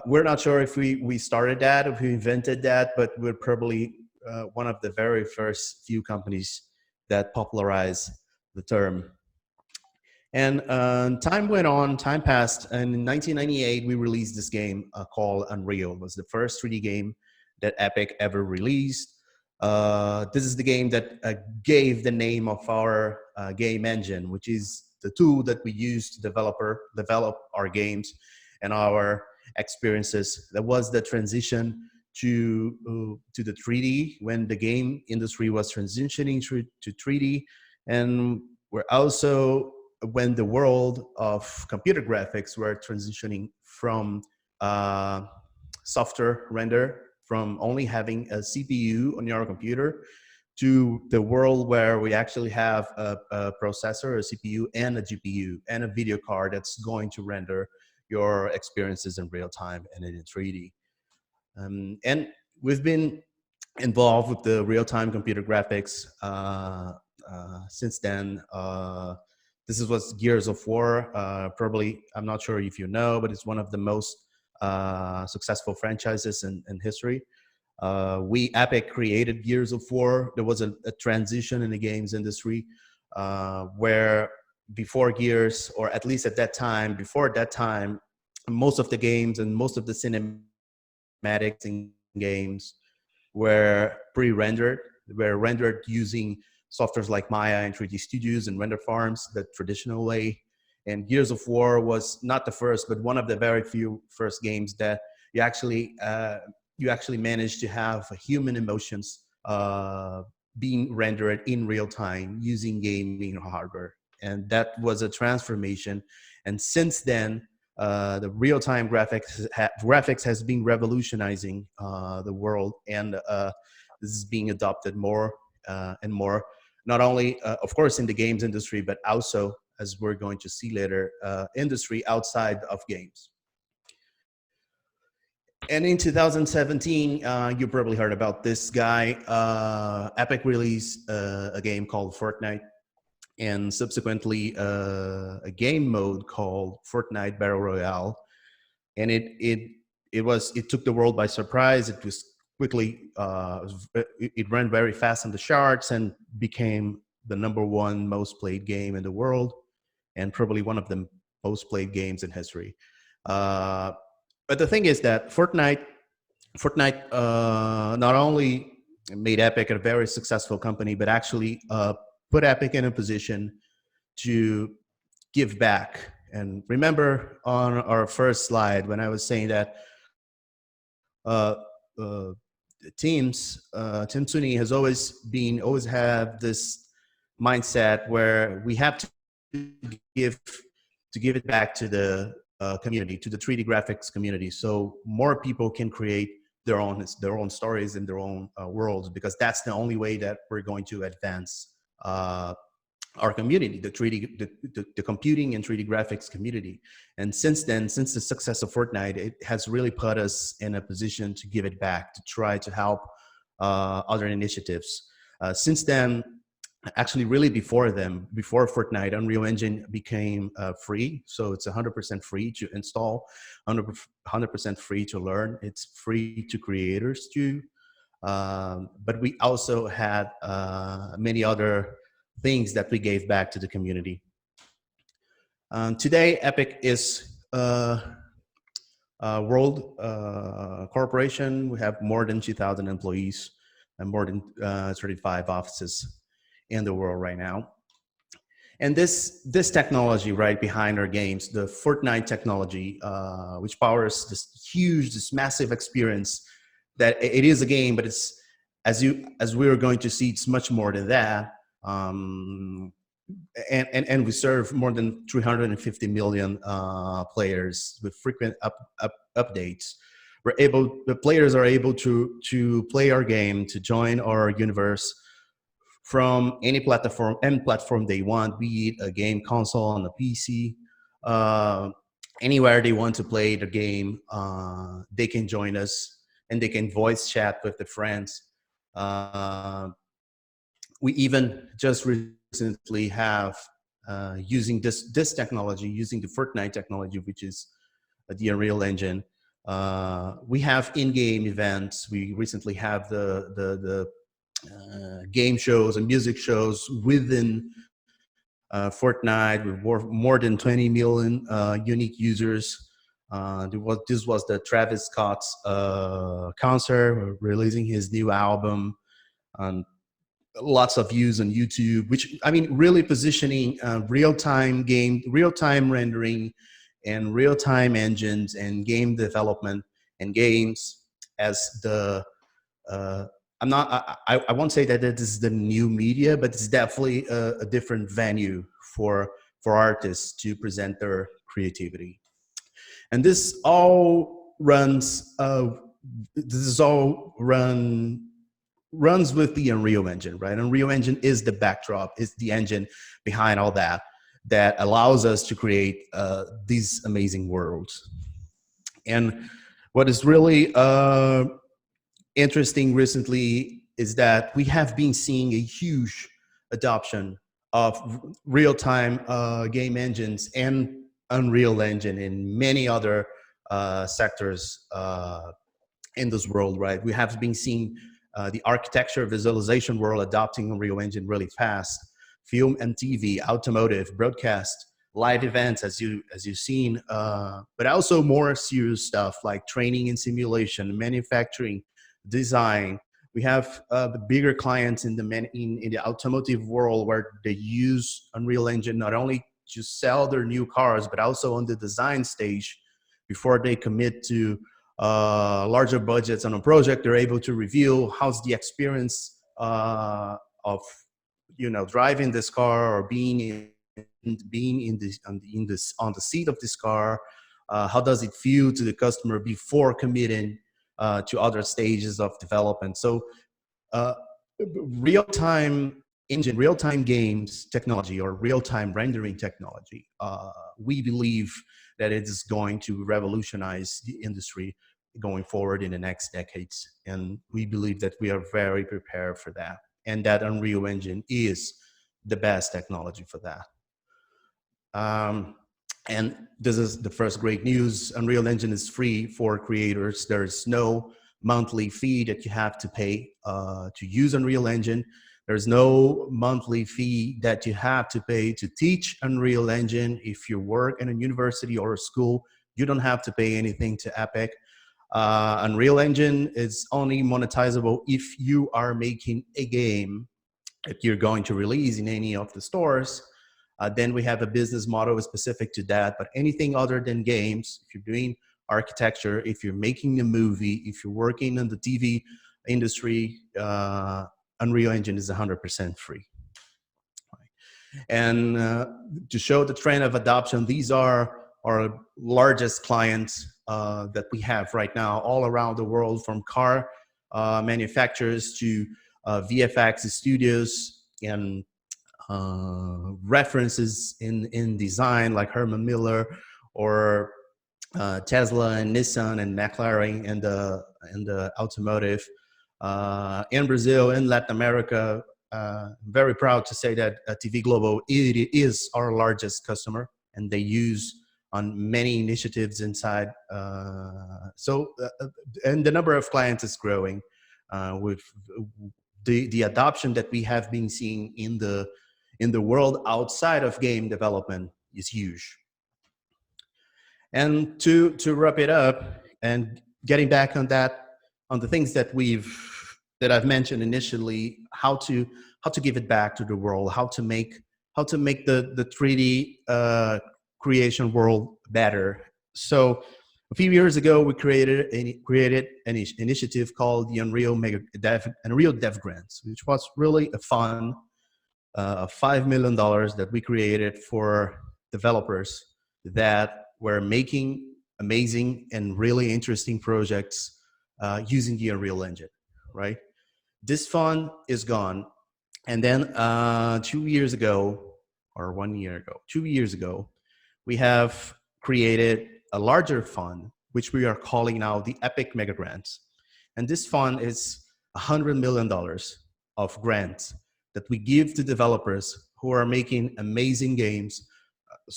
we're not sure if we started that, if we invented that, but we're probably one of the very first few companies that popularized the term. And time went on, time passed, and in 1998 we released this game called Unreal. It was the first 3D game that Epic ever released. This is the game that gave the name of our game engine, which is the tool that we use to develop our games and our experiences. That was the transition to the 3D, when the game industry was transitioning to 3D, and we're also when the world of computer graphics were transitioning from software render, from only having a CPU on your computer, to the world where we actually have a processor, a CPU, and a GPU, and a video card that's going to render your experiences in real time and in 3D. And we've been involved with the real-time computer graphics since then. This was Gears of War. Probably, I'm not sure if you know, but it's one of the most successful franchises in history. Epic created Gears of War. There was a transition in the games industry where before Gears, or at least at that time, before that time, most of the games and most of the cinematics in games were pre-rendered. They were rendered using softwares like Maya and 3D Studios and render farms, the traditional way. And Gears of War was not the first, but one of the very few first games that you actually managed to have human emotions being rendered in real time using gaming hardware. And that was a transformation. And since then, the real-time graphics has been revolutionizing the world, and this is being adopted more and more, not only, of course, in the games industry, but also, as we're going to see later, industry outside of games. And in 2017, you probably heard about this guy. Epic released a game called Fortnite, and subsequently a game mode called Fortnite Battle Royale. And it took the world by surprise. It was quickly, it ran very fast on the charts and became the #1 most played game in the world, and probably one of the most played games in history. But the thing is that Fortnite not only made Epic a very successful company, but actually put Epic in a position to give back. And remember on our first slide when I was saying that Team Suni has always have this mindset where we have to give it back to the community, to the 3D graphics community, so more people can create their own stories in their own worlds, because that's the only way that we're going to advance our community, the computing and 3D graphics community. And since then, since the success of Fortnite, it has really put us in a position to give it back, to try to help other initiatives. Since then, actually really before Fortnite, Unreal Engine became free. So it's 100% free to install, 100% free to learn. It's free to creators too. But we also had many other things that we gave back to the community. Today, Epic is a world corporation. We have more than 2,000 employees. and more than 35 offices in the world right now. And this technology right behind our games, the Fortnite technology, which powers this massive experience, that it is a game, but it's, as we are going to see, it's much more than that. And we serve more than 350 million players with frequent updates. The players are able to play our game, to join our universe from any platform they want, be it a game console on the PC, anywhere they want to play the game, they can join us, and they can voice chat with the friends. We even just recently have, using this technology, using the Fortnite technology, which is the Unreal Engine, we have in-game events. We recently have the game shows and music shows within Fortnite with more than 20 million unique users. This was the Travis Scott's concert, releasing his new album, and lots of views on YouTube, which, I mean, really positioning real-time rendering and real-time engines and game development and games as the I won't say that it is the new media, but it's definitely a different venue for artists to present their creativity. And this all runs with the Unreal Engine, right? Unreal Engine is the backdrop, is the engine behind all that allows us to create these amazing worlds. And what is really interesting recently is that we have been seeing a huge adoption of real-time game engines and Unreal Engine in many other sectors in this world, right? We have been seeing the architecture visualization world adopting Unreal Engine really fast. Film and TV, automotive, broadcast, live events, as you've seen, but also more serious stuff like training and simulation, manufacturing, design. We have the bigger clients in the automotive world where they use Unreal Engine not only to sell their new cars, but also on the design stage before they commit to larger budgets on a project. They're able to reveal how's the experience of driving this car or being on the seat of this car. How does it feel to the customer before committing to other stages of development? So real-time engine, real-time games technology, or real-time rendering technology, we believe that it is going to revolutionize the industry going forward in the next decades. And we believe that we are very prepared for that, and that Unreal Engine is the best technology for that. And this is the first great news. Unreal Engine is free for creators. There's no monthly fee that you have to pay to use Unreal Engine. There's no monthly fee that you have to pay to teach Unreal Engine. If you work in a university or a school, you don't have to pay anything to Epic. Unreal Engine is only monetizable if you are making a game that you're going to release in any of the stores. Then we have a business model specific to that. But anything other than games, if you're doing architecture, if you're making a movie, if you're working in the TV industry, Unreal Engine is 100% free. And to show the trend of adoption, these are our largest clients that we have right now all around the world, from car manufacturers to VFX studios and references in design like Herman Miller, or Tesla and Nissan and McLaren in the automotive. In Brazil, in Latin America, very proud to say that TV Globo is our largest customer, and they use on many initiatives inside. And the number of clients is growing with the adoption that we have been seeing in the world outside of game development is huge. And to wrap it up and getting back on the things that we've that I've mentioned initially, how to give it back to the world, how to make the 3D creation world better. So a few years ago, we created an initiative called the Unreal Dev Grants, which was really a fund, $5 million that we created for developers that were making amazing and really interesting projects using the Unreal Engine, right? This fund is gone. And then 2 years ago, or 1 year ago, 2 years ago, we have created a larger fund, which we are calling now the Epic Mega Grants. And this fund is $100 million of grants that we give to developers who are making amazing games,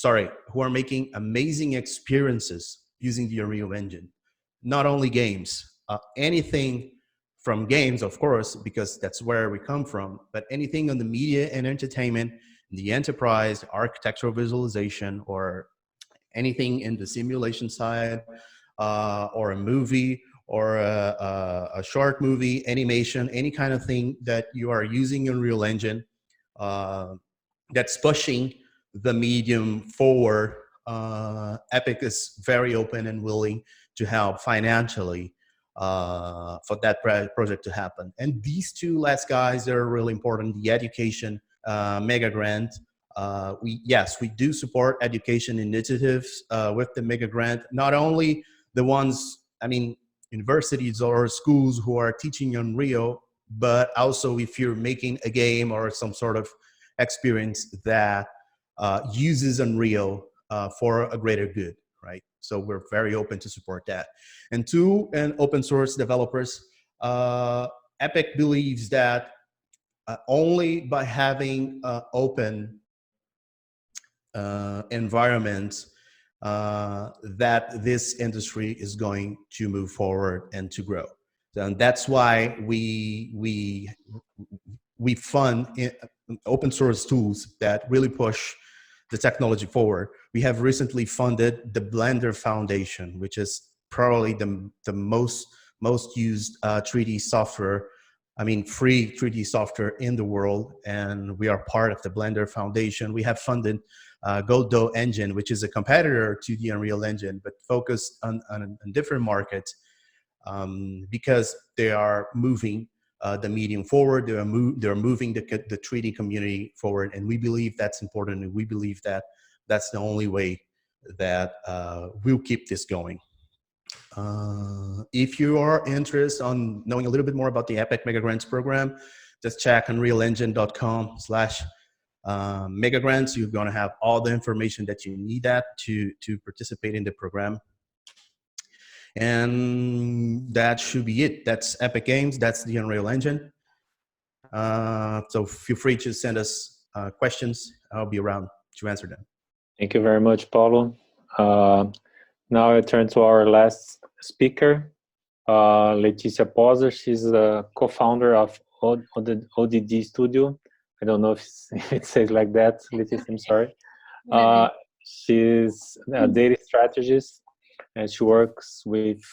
who are making amazing experiences using the Unreal Engine. Not only games, anything from games, of course, because that's where we come from, but anything on the media and entertainment, the enterprise, architectural visualization, or anything in the simulation side, or a movie, or a short movie, animation, any kind of thing that you are using Unreal Engine that's pushing the medium forward. Epic is very open and willing to help financially for that project to happen. And these two last guys are really important. The education mega grant. We do support education initiatives with the mega grant. Not only the ones, universities or schools who are teaching Unreal, but also if you're making a game or some sort of experience that uses Unreal for a greater good, right? So we're very open to support that. And open source developers, Epic believes that only by having open environments that this industry is going to move forward and to grow. And that's why we fund open source tools that really push the technology forward. We have recently funded the Blender Foundation, which is probably the most used 3D software, free 3D software in the world. And we are part of the Blender Foundation. We have funded Godot Engine, which is a competitor to the Unreal Engine, but focused on different markets because they are moving the medium forward. They're moving the 3D community forward, and we believe that's important, and we believe that that's the only way that we'll keep this going. If you are interested on knowing a little bit more about the Epic Mega Grants program, just check unrealengine.com/Mega Grants. You're going to have all the information that you need to participate in the program. And that should be it. That's Epic Games. That's the Unreal Engine. So feel free to send us questions. I'll be around to answer them. Thank you very much, Paulo. Now I turn to our last speaker, Letícia Pozza. She's the co-founder of ODD Studio. I don't know if it says like that, Letícia, I'm sorry. She's a data strategist, and she works with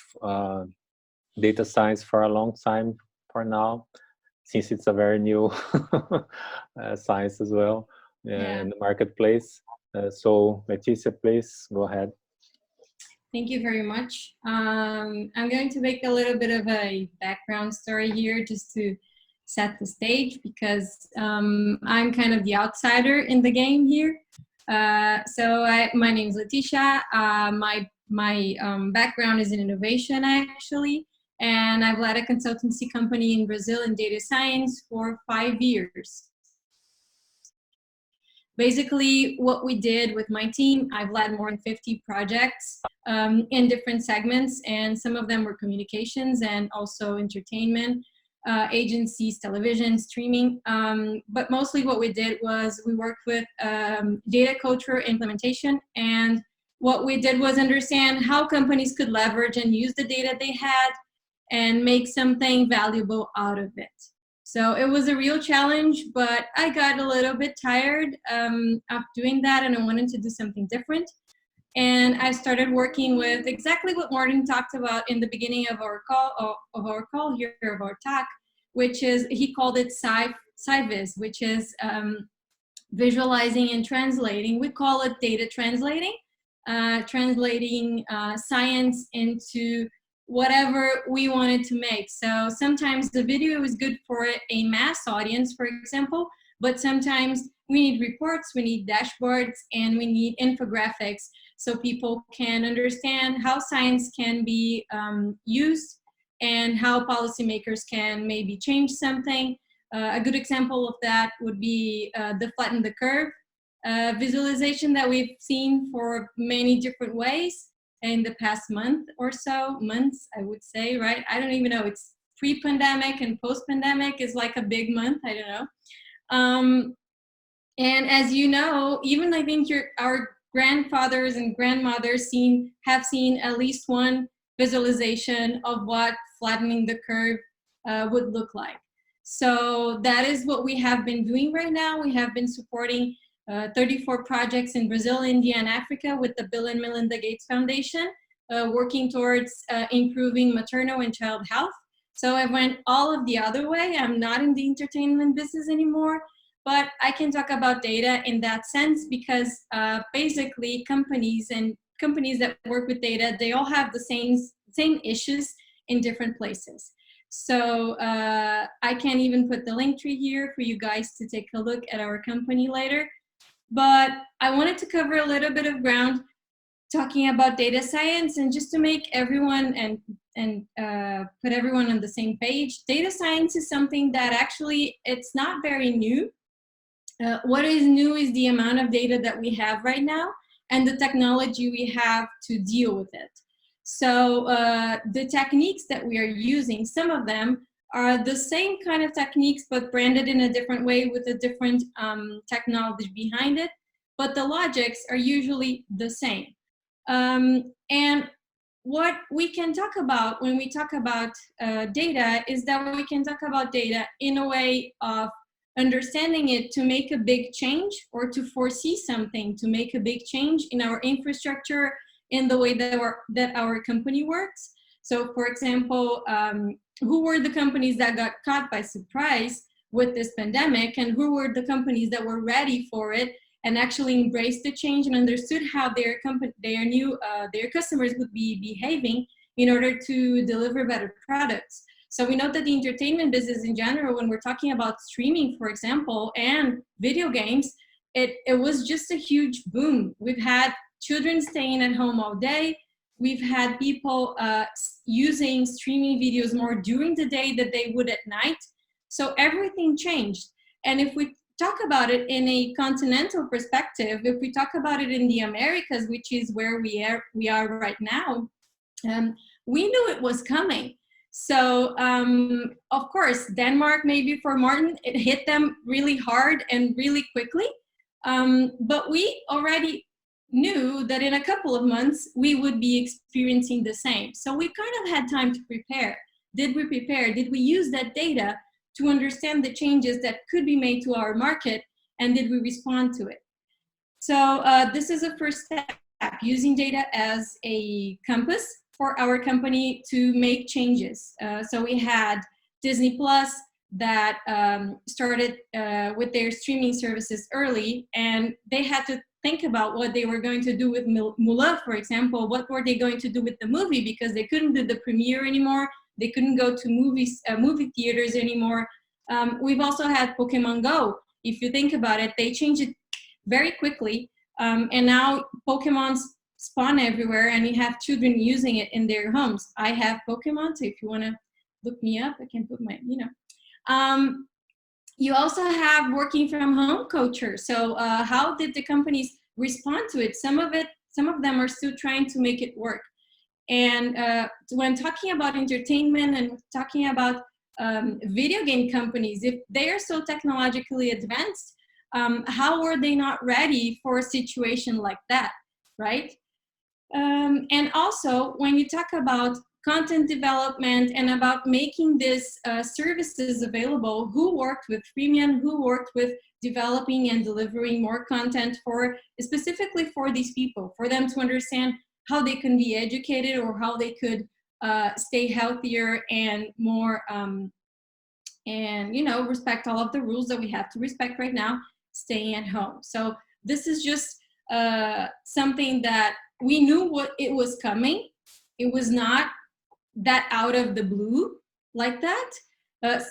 data science for a long time for now, since it's a very new science as well in the marketplace. So Letícia, please go ahead. Thank you very much. I'm going to make a little bit of a background story here just to set the stage, because I'm kind of the outsider in the game here. My name is Letícia. My background is in innovation, actually, and I've led a consultancy company in Brazil in data science for 5 years. Basically, what we did with my team, I've led more than 50 projects in different segments, and some of them were communications and also entertainment, agencies, television, streaming. But mostly what we did was we worked with data culture implementation, and what we did was understand how companies could leverage and use the data they had and make something valuable out of it. So it was a real challenge, but I got a little bit tired of doing that, and I wanted to do something different. And I started working with exactly what Morten talked about in the beginning of our call, of our talk, which is, he called it SciVis, which is visualizing and translating. We call it data translating, translating science into whatever we wanted to make. So sometimes the video is good for a mass audience, for example, but sometimes we need reports, we need dashboards, and we need infographics so people can understand how science can be used and how policymakers can maybe change something. A good example of that would be the flatten the curve visualization that we've seen for many different ways in the past months, I would say, right? I don't even know, it's pre-pandemic and post-pandemic is like a big month, I don't know. And as you know, even I think our grandfathers and grandmothers have seen at least one visualization of what flattening the curve would look like. So that is what we have been doing right now. We have been supporting 34 projects in Brazil, India, and Africa with the Bill and Melinda Gates Foundation, working towards improving maternal and child health. So I went all of the other way. I'm not in the entertainment business anymore, but I can talk about data in that sense because basically companies that work with data, they all have the same issues in different places. So I can even put the link tree here for you guys to take a look at our company later. But I wanted to cover a little bit of ground talking about data science, and just to make everyone and put everyone on the same page, data science is something that actually it's not very new. What is new is the amount of data that we have right now and the technology we have to deal with it. So the techniques that we are using, some of them are the same kind of techniques, but branded in a different way with a different technology behind it. But the logics are usually the same. And what we can talk about when we talk about data is that we can talk about data in a way of understanding it to make a big change or to foresee something, to make a big change in our infrastructure, in the way that our company works. So for example, who were the companies that got caught by surprise with this pandemic, and who were the companies that were ready for it and actually embraced the change and understood how their customers would be behaving in order to deliver better products. So we know that the entertainment business in general, when we're talking about streaming, for example, and video games, it was just a huge boom. We've had children staying at home all day. We've had people using streaming videos more during the day than they would at night. So everything changed. And if we talk about it in a continental perspective, if we talk about it in the Americas, which is where we are right now, we knew it was coming. So of course, Denmark, maybe for Morten, it hit them really hard and really quickly. But we already knew that in a couple of months we would be experiencing the same. So we kind of had time to prepare. Did we prepare? Did we use that data to understand the changes that could be made to our market, and did we respond to it? So this is a first step, using data as a compass for our company to make changes. So we had Disney Plus that started with their streaming services early, and they had to think about what they were going to do with Mulan, for example. What were they going to do with the movie? Because they couldn't do the premiere anymore. They couldn't go to movie theaters anymore. We've also had Pokemon Go. If you think about it, they changed it very quickly. And now Pokemon spawn everywhere, and you have children using it in their homes. I have Pokemon, so if you want to look me up, I can put my, You also have working from home culture. So how did the companies respond to it? Some of them are still trying to make it work. And when talking about entertainment and talking about video game companies, if they are so technologically advanced, how were they not ready for a situation like that, right? And also, when you talk about content development and about making these services available, who worked with freemium, who worked with developing and delivering more content specifically for these people, for them to understand how they can be educated or how they could stay healthier and more and, you know, respect all of the rules that we have to respect right now, staying at home. So this is just something that we knew what it was coming. It was not that out of the blue like that.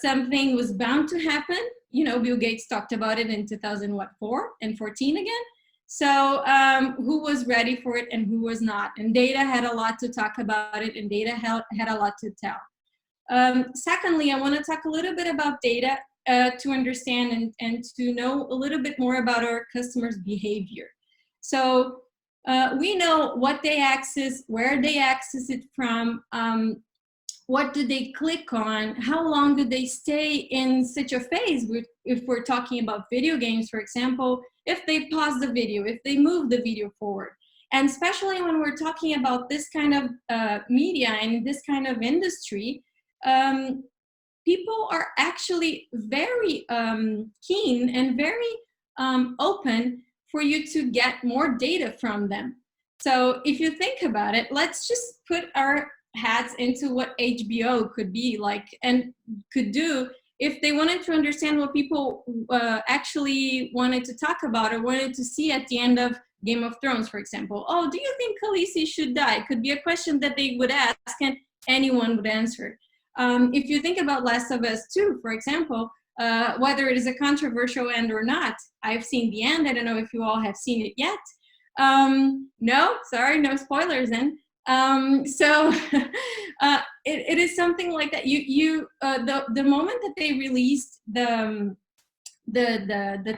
Something was bound to happen. You know, Bill Gates talked about it in 2004 and 14 again. So who was ready for it and who was not? And data had a lot to talk about it, and data had a lot to tell. Secondly, I want to talk a little bit about data to understand and to know a little bit more about our customers' behavior. So we know what they access, where they access it from, what do they click on, how long do they stay in such a phase. If we're talking about video games, for example, if they pause the video, if they move the video forward. And especially when we're talking about this kind of media and this kind of industry, people are actually very keen and very open for you to get more data from them. So if you think about it, let's just put our hats into what HBO could be like and could do if they wanted to understand what people actually wanted to talk about or wanted to see at the end of Game of Thrones, for example. Oh, do you think Khaleesi should die? Could be a question that they would ask and anyone would answer. If you think about Last of Us 2, for example, whether it is a controversial end or not, I've seen the end. I don't know if you all have seen it yet. No, sorry, no spoilers then. So it is something like that. The moment that they released the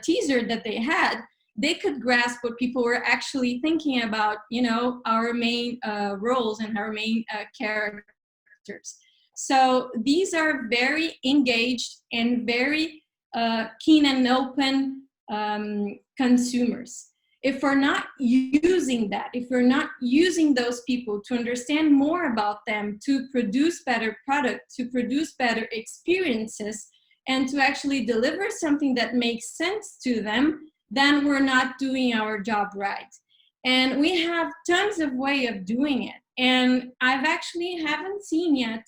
teaser that they had, they could grasp what people were actually thinking about, you know, our main roles and our main characters. So these are very engaged and very keen and open consumers. If we're not using that, if we're not using those people to understand more about them, to produce better product, to produce better experiences, and to actually deliver something that makes sense to them, then we're not doing our job right. And we have tons of way of doing it. And I've actually haven't seen yet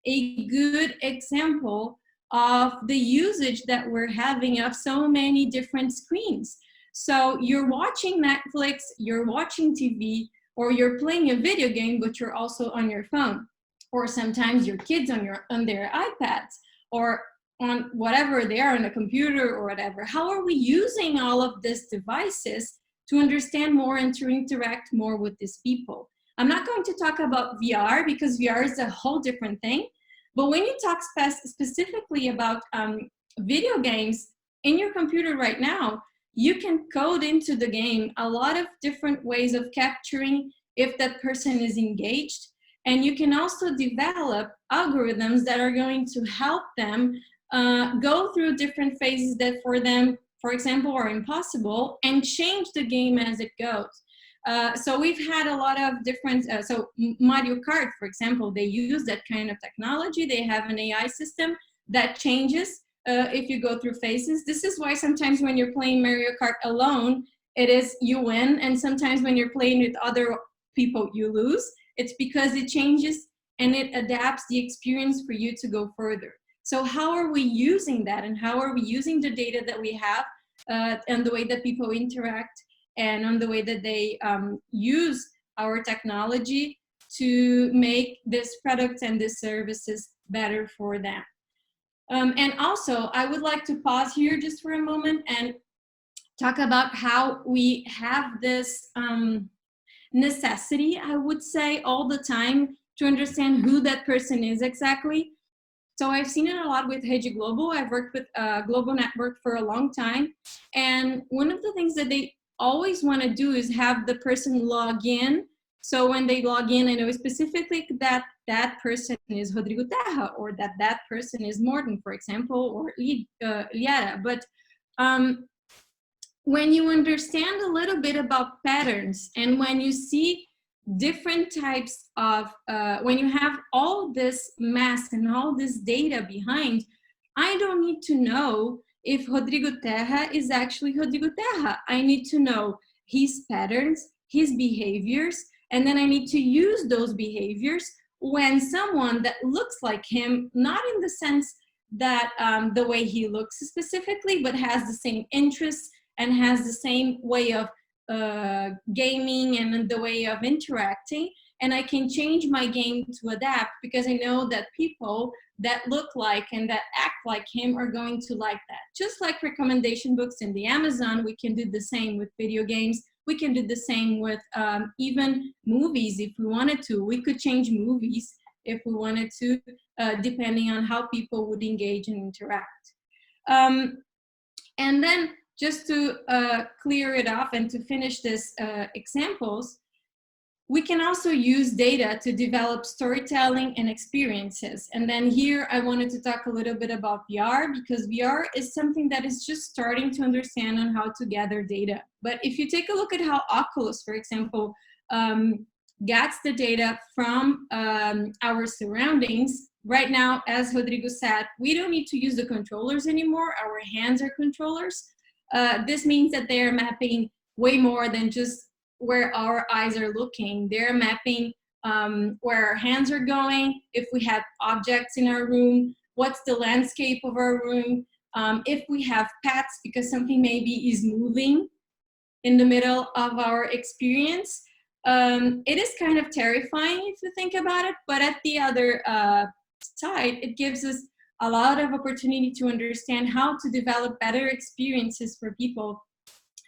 a good example of the usage that we're having of so many different screens. So you're watching Netflix, you're watching TV, or you're playing a video game, but you're also on your phone. Or sometimes your kids on their iPads, or on whatever they are, on a computer or whatever. How are we using all of these devices to understand more and to interact more with these people? I'm not going to talk about VR because VR is a whole different thing. But when you talk specifically about video games in your computer right now, you can code into the game a lot of different ways of capturing if that person is engaged. And you can also develop algorithms that are going to help them go through different phases that for them, for example, are impossible, and change the game as it goes. So we've had a lot of different, so Mario Kart, for example, they use that kind of technology. They have an AI system that changes if you go through phases. This is why sometimes when you're playing Mario Kart alone, it is you win. And sometimes when you're playing with other people, you lose. It's because it changes and it adapts the experience for you to go further. So how are we using that, and how are we using the data that we have and the way that people interact and on the way that they use our technology to make this product and these services better for them. And also, I would like to pause here just for a moment and talk about how we have this necessity, I would say, all the time to understand who that person is exactly. So I've seen it a lot with Rede Globo. I've worked with Global Network for a long time. And one of the things that they always want to do is have the person log in. So when they log in, I know specifically that that person is Rodrigo Terra, or that that person is Morten, for example, or Lyara. But when you understand a little bit about patterns, and when you see different types of, when you have all this mass and all this data behind, I don't need to know if Rodrigo Terra is actually Rodrigo Terra. I need to know his patterns, his behaviors, and then I need to use those behaviors when someone that looks like him, not in the sense that the way he looks specifically, but has the same interests and has the same way of gaming and the way of interacting. And I can change my game to adapt because I know that people that look like and that act like him are going to like that. Just like recommendation books in the Amazon, we can do the same with video games. We can do the same with even movies if we wanted to. We could change movies if we wanted to, depending on how people would engage and interact. And then just to clear it off and to finish this examples, we can also use data to develop storytelling and experiences. And then here I wanted to talk a little bit about VR, because VR is something that is just starting to understand on how to gather data. But if you take a look at how Oculus, for example, gets the data from our surroundings, right now, as Rodrigo said, we don't need to use the controllers anymore. Our hands are controllers. This means that they are mapping way more than just where our eyes are looking. They're mapping where our hands are going, if we have objects in our room, what's the landscape of our room, if we have pets, because something maybe is moving in the middle of our experience. It is kind of terrifying if you think about it, but at the other side, it gives us a lot of opportunity to understand how to develop better experiences for people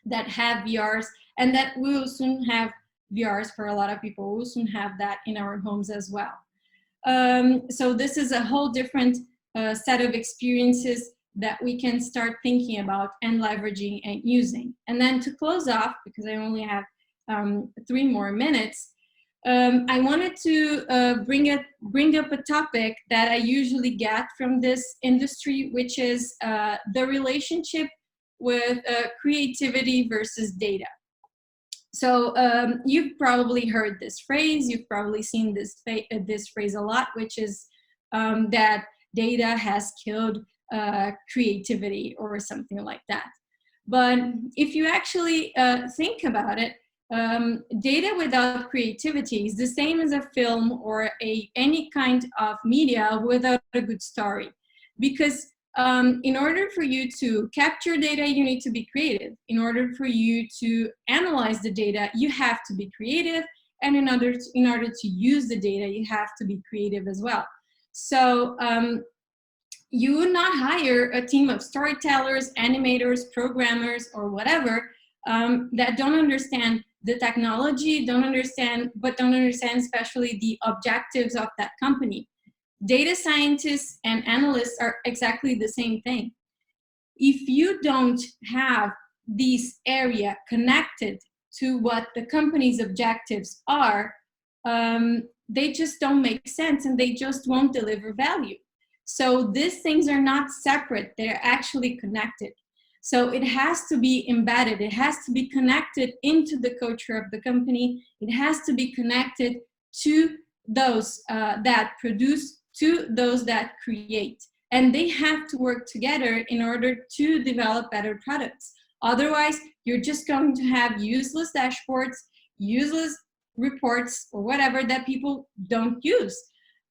that have VRs, and that we will soon have VRs for a lot of people. We'll soon have that in our homes as well. So this is a whole different set of experiences that we can start thinking about and leveraging and using. And then to close off, because I only have 3 more minutes, I wanted to bring up a topic that I usually get from this industry, which is the relationship with creativity versus data. So you've probably heard this phrase, you've probably seen this phrase a lot, which is that data has killed creativity or something like that. But if you actually think about it, data without creativity is the same as a film or any kind of media without a good story. Because in order for you to capture data, you need to be creative. In order for you to analyze the data, you have to be creative. And in order to use the data, you have to be creative as well. So you would not hire a team of storytellers, animators, programmers, or whatever that don't understand the technology, don't understand especially the objectives of that company. Data scientists and analysts are exactly the same thing. If you don't have this area connected to what the company's objectives are, they just don't make sense and they just won't deliver value. So these things are not separate, they're actually connected. So it has to be embedded, it has to be connected into the culture of the company, it has to be connected to those that produce, to those that create. And they have to work together in order to develop better products. Otherwise, you're just going to have useless dashboards, useless reports, or whatever that people don't use.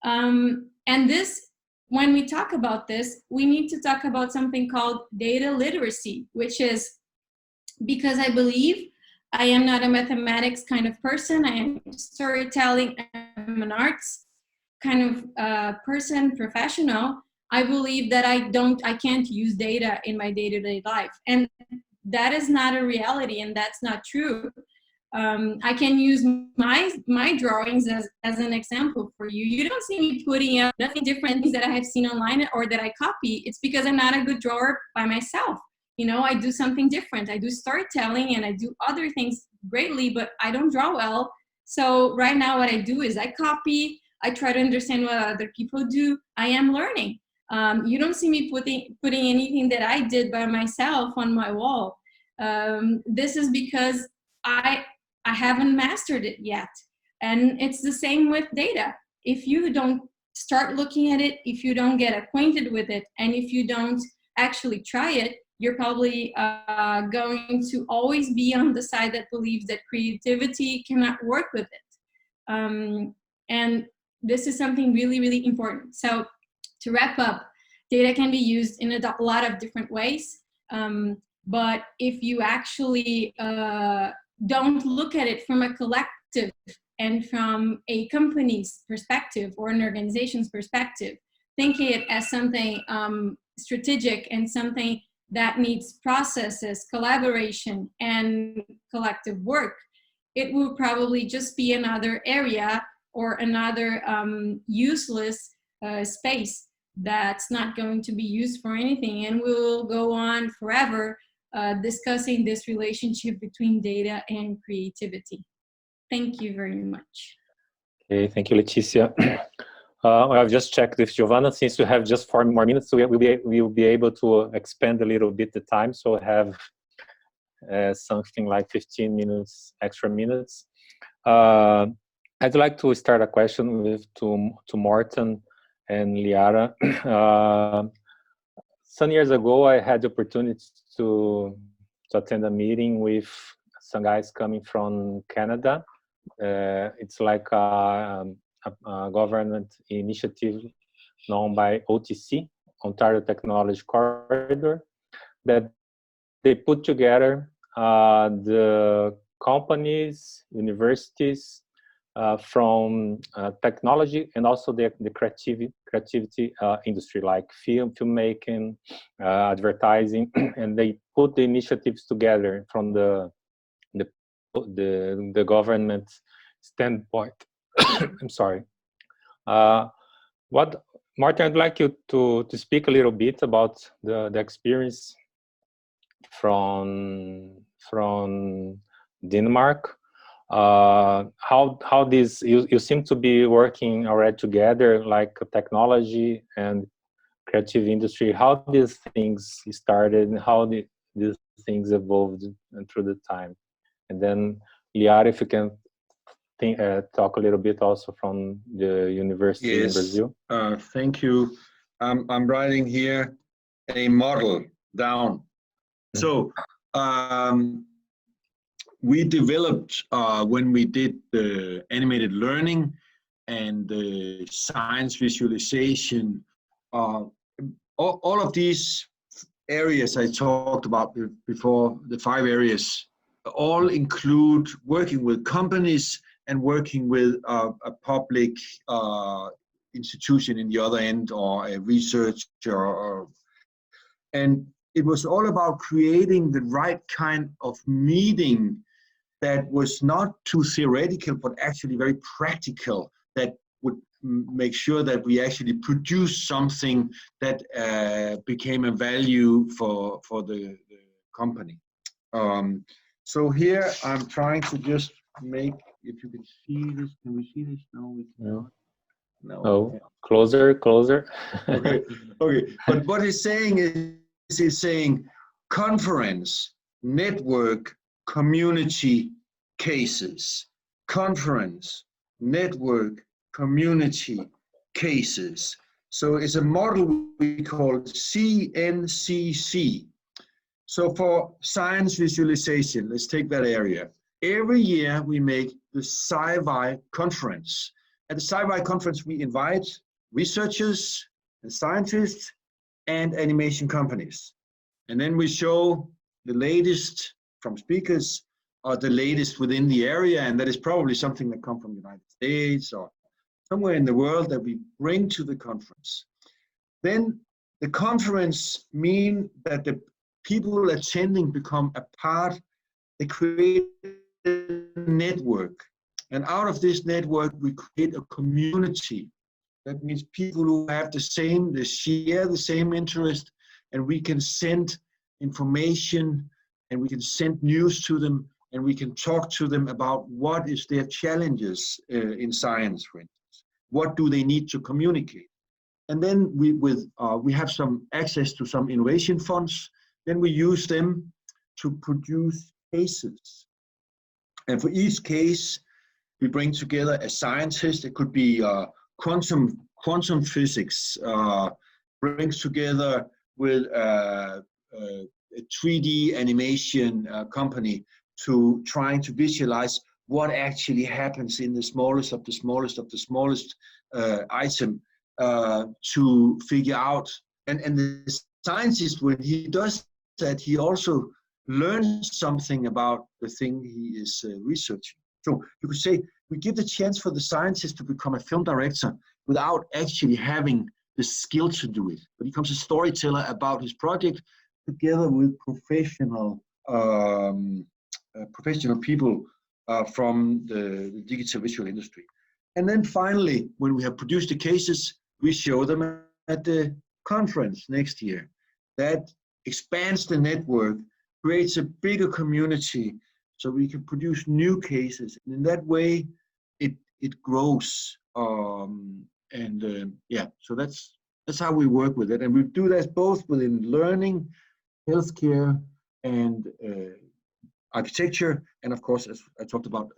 And this, when we talk about this, we need to talk about something called data literacy, which is because I believe I am not a mathematics kind of person. I am storytelling, I'm an arts kind of person, professional. I believe that I can't use data in my day-to-day life. And that is not a reality, and that's not true. I can use my drawings as an example for you. You don't see me putting up nothing different things that I have seen online or that I copy. It's because I'm not a good drawer by myself. You know, I do something different. I do storytelling and I do other things greatly, but I don't draw well. So right now what I do is I copy, I try to understand what other people do. I am learning. You don't see me putting anything that I did by myself on my wall. This is because I haven't mastered it yet. And it's the same with data. If you don't start looking at it, if you don't get acquainted with it, and if you don't actually try it, you're probably going to always be on the side that believes that creativity cannot work with it. And this is something really, really important. So to wrap up, data can be used in a lot of different ways. But if you actually don't look at it from a collective and from a company's perspective or an organization's perspective, think it as something strategic and something that needs processes, collaboration, and collective work, it will probably just be another area or another useless space that's not going to be used for anything, and we'll go on forever discussing this relationship between data and creativity. Thank you very much. Okay, thank you, Letícia. I've just checked with Giovanna. Since we have just 4 more minutes, so we'll be able to expand a little bit the time, so have something like 15 minutes, extra minutes. I'd like to start a question with to Morten and Lyara. Some years ago, I had the opportunity to attend a meeting with some guys coming from Canada. It's like a government initiative known by OTC, Ontario Technology Corridor, that they put together the companies, universities from technology and also the creativity industry, like filmmaking, advertising, and they put the initiatives together from the government standpoint. I'm sorry. Morten, I'd like you to speak a little bit about the experience from Denmark. How this you seem to be working already together, like technology and creative industry. How these things started and how these things evolved through the time. And then Lyara, if you can talk a little bit also from the university in Brazil. Thank you. I'm writing here a model down. So we developed, when we did the animated learning and the science visualization, all of these areas I talked about before, the 5 areas, all include working with companies and working with a public institution in the other end, or a researcher. And it was all about creating the right kind of meeting that was not too theoretical, but actually very practical, that would make sure that we actually produce something that became a value for the company. So here I'm trying to just make, if you can see this, can we see this? No, we cannot. No. Oh, closer. Okay. But what he's saying is, he's saying conference, network, community, cases. Conference, network, community, cases. So it's a model we call CNCC. So for science visualization, let's take that area. Every year we make the Sci-Fi conference. At the Sci-Fi conference, we invite researchers and scientists and animation companies. And then we show the latest from speakers, or the latest within the area, and that is probably something that comes from the United States or somewhere in the world that we bring to the conference. Then the conference means that the people attending become a part, they create a network. And out of this network, we create a community. That means people who have they share the same interest, and we can send information and we can send news to them, and we can talk to them about what is their challenges in science, for instance. What do they need to communicate? And then we have some access to some innovation funds. Then we use them to produce cases. And for each case, we bring together a scientist. It could be quantum physics, brings together with a 3D animation company to trying to visualize what actually happens in the smallest of the smallest of the smallest item, to figure out and the scientist, when he does that, he also learns something about the thing he is researching. So you could say we give the chance for the scientist to become a film director without actually having the skill to do it. But he becomes a storyteller about his project together with professional people from the digital visual industry. And then finally, when we have produced the cases, we show them at the conference next year. That expands the network, creates a bigger community, so we can produce new cases. And in that way, it grows. Yeah, so that's how we work with it. And we do that both within learning, healthcare, and architecture, and of course, as I talked about,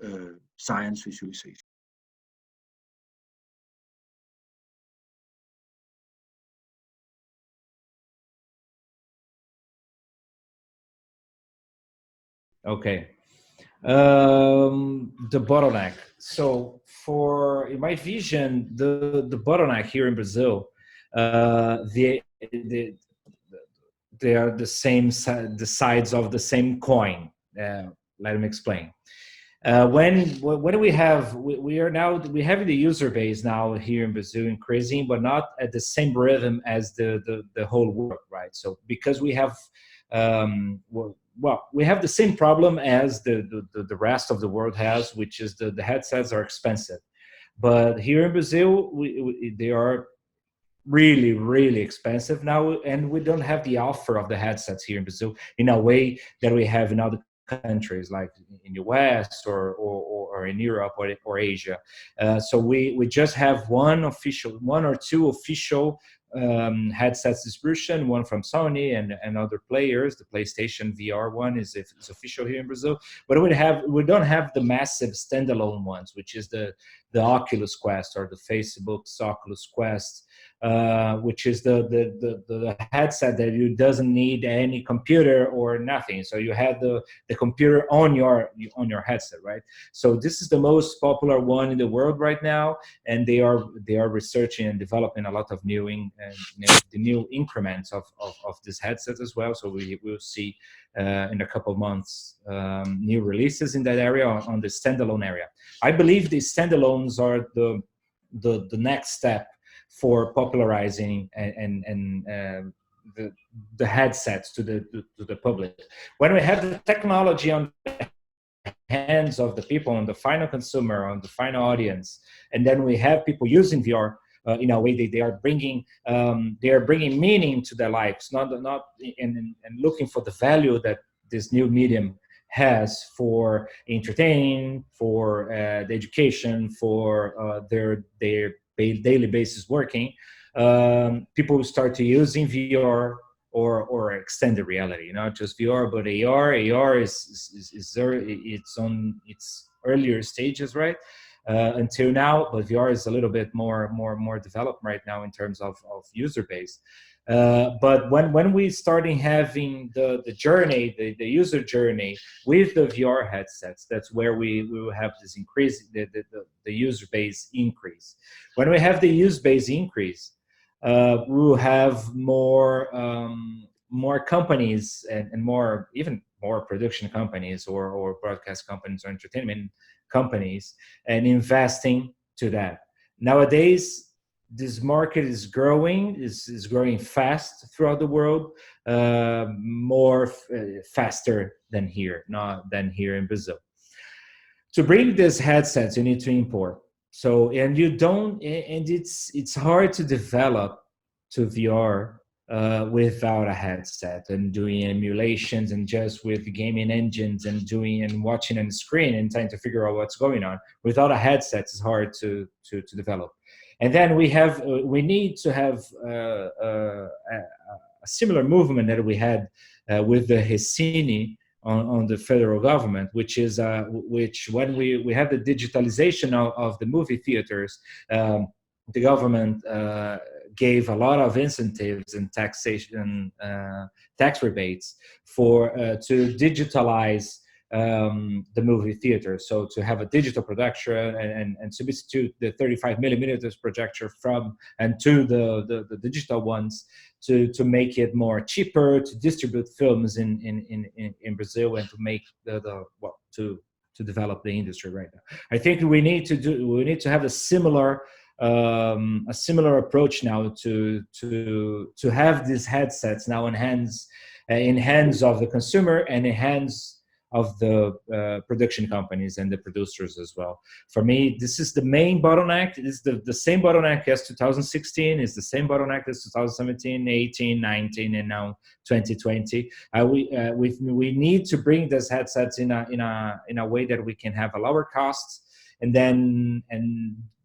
science visualization. Okay. The bottleneck. So in my vision, the bottleneck here in Brazil, they are the sides of the same coin. Let me explain. When we have the user base now here in Brazil increasing, but not at the same rhythm as the whole world, right? So because we have we have the same problem as the rest of the world has, which is the headsets are expensive. But here in Brazil, they are really, really expensive now, and we don't have the offer of the headsets here in Brazil in a way that we have in other countries, like in the West or in Europe or Asia. So we just have one or two official headsets distribution, one from Sony and other players. The PlayStation VR one is official here in Brazil, but we don't have the massive standalone ones, which is the Oculus Quest or the Facebook's Oculus Quest, which is the headset that you doesn't need any computer or nothing. So you have the computer on your headset, right? So this is the most popular one in the world right now, and they are researching and developing a lot of new increments of this headset as well. So we will see in a couple of months new releases in that area on the standalone area. I believe the standalones are the next step for popularizing and the headsets to the public. When we have the technology on the hands of the people, on the final consumer, on the final audience, and then we have people using VR in a way that they are bringing meaning to their lives, not and looking for the value that this new medium has for entertaining, for the education, for their daily basis working. People will start to using VR or extended reality, not just VR, but AR. AR it's on its earlier stages, right? Until now, but VR is a little bit more developed right now in terms of user base. But when we starting having the journey, the user journey with the VR headsets, that's where we will have this increase, the user base increase. When we have the user base increase, we will have more companies and even more production companies or broadcast companies or entertainment companies and investing to that. Nowadays, this market is growing, is growing fast throughout the world, faster than here in Brazil. To bring these headsets, you need to import. So, and it's hard to develop to VR without a headset and doing emulations and just with gaming engines and watching on the screen and trying to figure out what's going on. Without a headset, it's hard to develop. And then we need to have a similar movement that we had with the Hesini on the federal government, which is which when we have the digitalization of the movie theaters, the government gave a lot of incentives and taxation, tax rebates to digitalize the movie theater. So to have a digital production and substitute the 35 millimeters projector to the digital ones to make it more cheaper to distribute films in Brazil and to make to develop the industry right now. I think we need to have a similar approach now to have these headsets now in hands of the consumer and in hands of the production companies and the producers as well. For me, this is the main bottleneck. It's the same bottleneck as 2016. It's the same bottleneck as 2017, 18, 19, and now 2020. We need to bring these headsets in a way that we can have a lower cost, and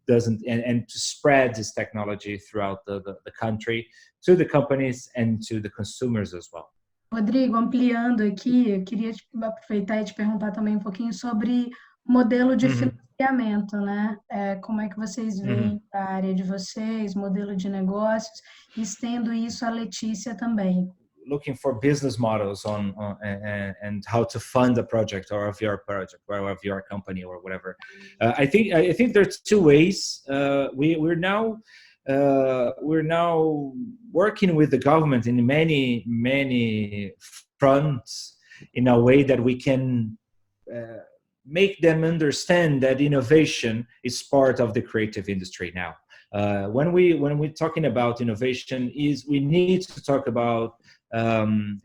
to spread this technology throughout the country to the companies and to the consumers as well. Rodrigo, ampliando aqui, eu queria aproveitar e te perguntar também um pouquinho sobre modelo de financiamento, né? Como é que vocês veem a área de vocês, modelo de negócios, estendo isso à Letícia também. Looking for business models and how to fund a project or of your project or of your company or whatever. I think there's two ways. We're now working with the government in many fronts in a way that we can make them understand that innovation is part of the creative industry now. When we're talking about innovation, we need to talk about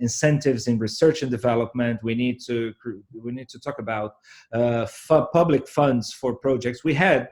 incentives in research and development. We need to talk about public funds for projects. We had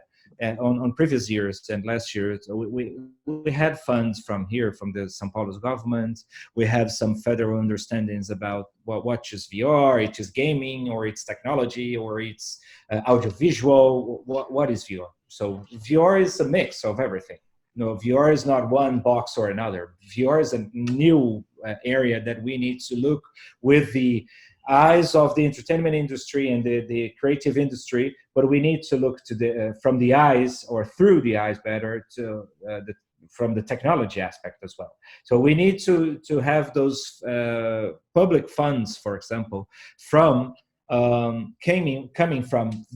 on previous years and last year, we had funds from the São Paulo's government. We have some federal understandings about what is VR, it is gaming, or it's technology, or it's audiovisual. What is VR? So VR is a mix of everything. No, VR is not one box or another. VR is a new area that we need to look with the eyes of the entertainment industry and the creative industry, but we need to look to from the eyes, or through the eyes better, to from the technology aspect as well. So we need to have those public funds, for example, from coming from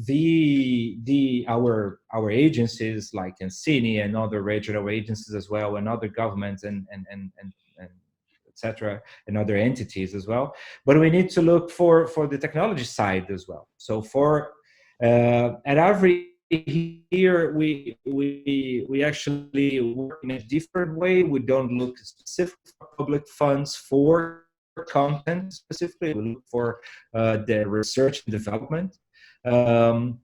our agencies like Encini and other regional agencies as well, and other governments and etc., and other entities as well. But we need to look for the technology side as well. So at every here we actually work in a different way. We don't look specifically for public funds for content specifically. We look for the research and development. But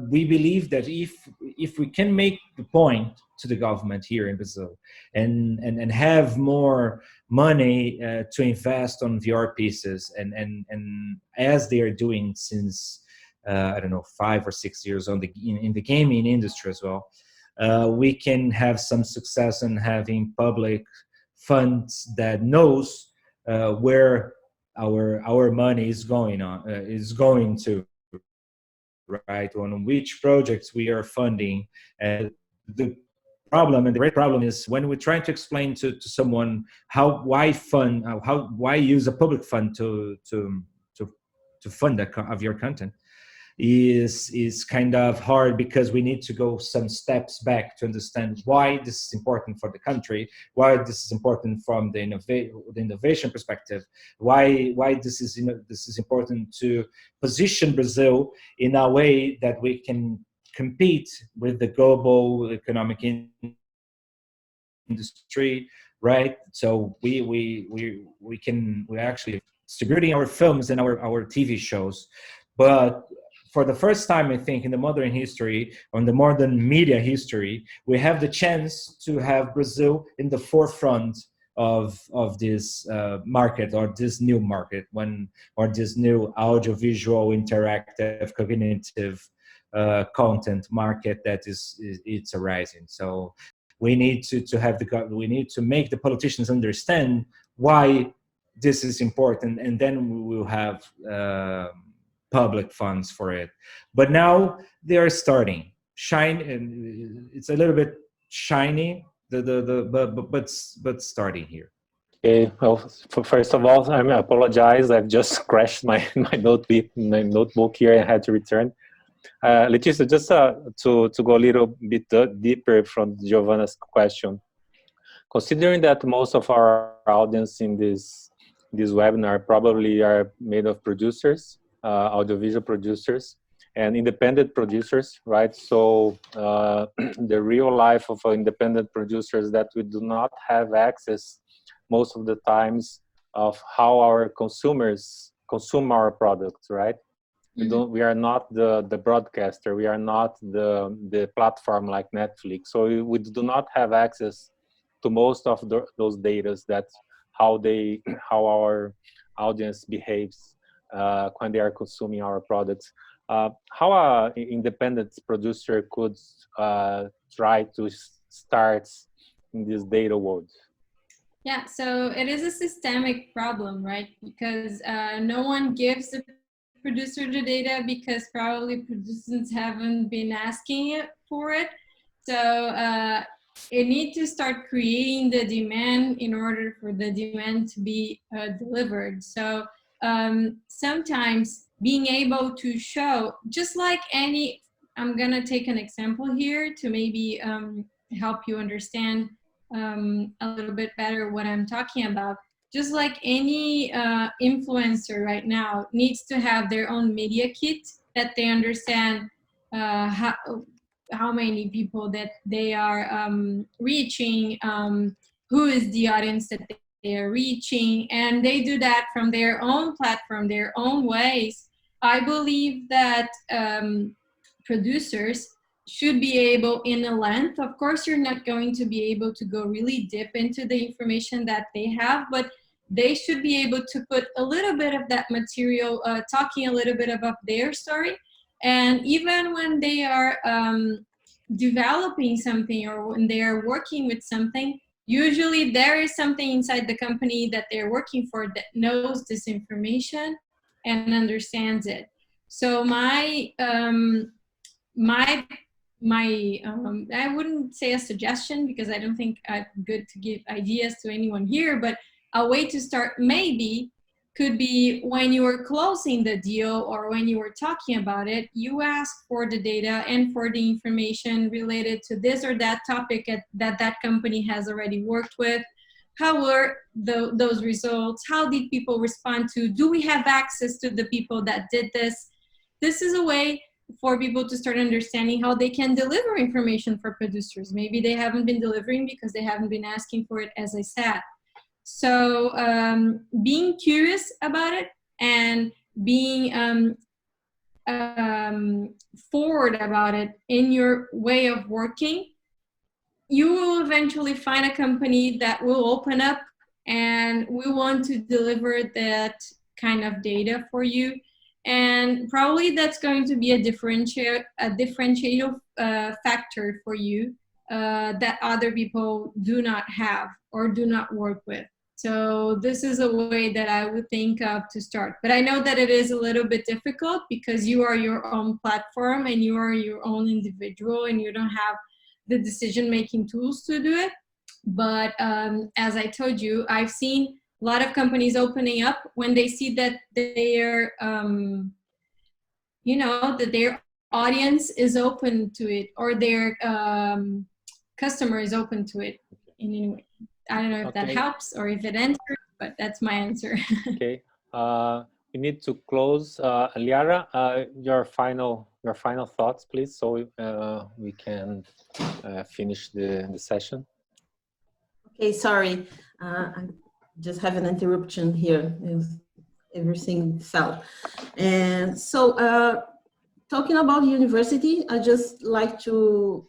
we believe that if we can make the point to the government here in Brazil and have more money to invest on VR pieces and as they are doing since 5 or 6 years in the gaming industry as well, we can have some success in having public funds that knows where our money is going to, right, on which projects we are funding. The great problem is when we're trying to explain to someone why use a public fund to fund of your content is kind of hard, because we need to go some steps back to understand why this is important for the country, why this is important from the innovation perspective, why this is important to position Brazil in a way that we can compete with the global economic industry, right? So we're actually distributing our films and our TV shows, but for the first time, I think, in the modern history, on the modern media history, we have the chance to have Brazil in the forefront of this market, or this new market, or this new audiovisual interactive cognitive content market that it's arising. So we need we need to make the politicians understand why this is important, and then we will have public funds for it. But now they are starting and it's a little bit shiny, but starting here. Okay. Well, first of all, I apologize. I've just crashed my notebook here and had to return. Letícia, just to go a little bit deeper from Giovanna's question, considering that most of our audience in this webinar probably are made of producers, audiovisual producers, and independent producers, right? So the real life of independent producers that we do not have access most of the times of how our consumers consume our products, right? We are not the broadcaster, we are not the platform like Netflix, so we do not have access to most of those data, that's how our audience behaves when they are consuming our products. How an independent producer could try to start in this data world? Yeah, so it is a systemic problem, right? Because no one gives the producer the data because probably producers haven't been asking for it. So you need to start creating the demand in order for the demand to be delivered. So sometimes being able to show, just like any, I'm gonna take an example here to maybe help you understand a little bit better what I'm talking about. Just like any influencer right now needs to have their own media kit that they understand how many people that they are reaching, who is the audience that they are reaching, and they do that from their own platform, their own ways. I believe that producers should be able, in a length, of course you're not going to be able to go really deep into the information that they have, but they should be able to put a little bit of that material, talking a little bit about their story. And even when they are developing something or when they are working with something, usually there is something inside the company that they're working for that knows this information and understands it. So I wouldn't say a suggestion because I don't think I'm good to give ideas to anyone here, but a way to start maybe could be when you are closing the deal or when you were talking about it, you ask for the data and for the information related to this or that topic that company has already worked with. How were those results? How did people respond to? Do we have access to the people that did this? This is a way for people to start understanding how they can deliver information for producers. Maybe they haven't been delivering because they haven't been asking for it, as I said. So being curious about it and being forward about it in your way of working, you will eventually find a company that will open up and we want to deliver that kind of data for you. And probably that's going to be a differentiator factor for you that other people do not have or do not work with. So this is a way that I would think of to start. But I know that it is a little bit difficult because you are your own platform and you are your own individual and you don't have the decision-making tools to do it. But as I told you, I've seen a lot of companies opening up when they see that their, that their audience is open to it or their customer is open to it in any way. I don't know if that helps or if it answers, but that's my answer. Okay, we need to close. Lyara, your final thoughts, please, so we can finish the session. Okay, sorry. I just have an interruption here. Everything fell. And so talking about university, I just like to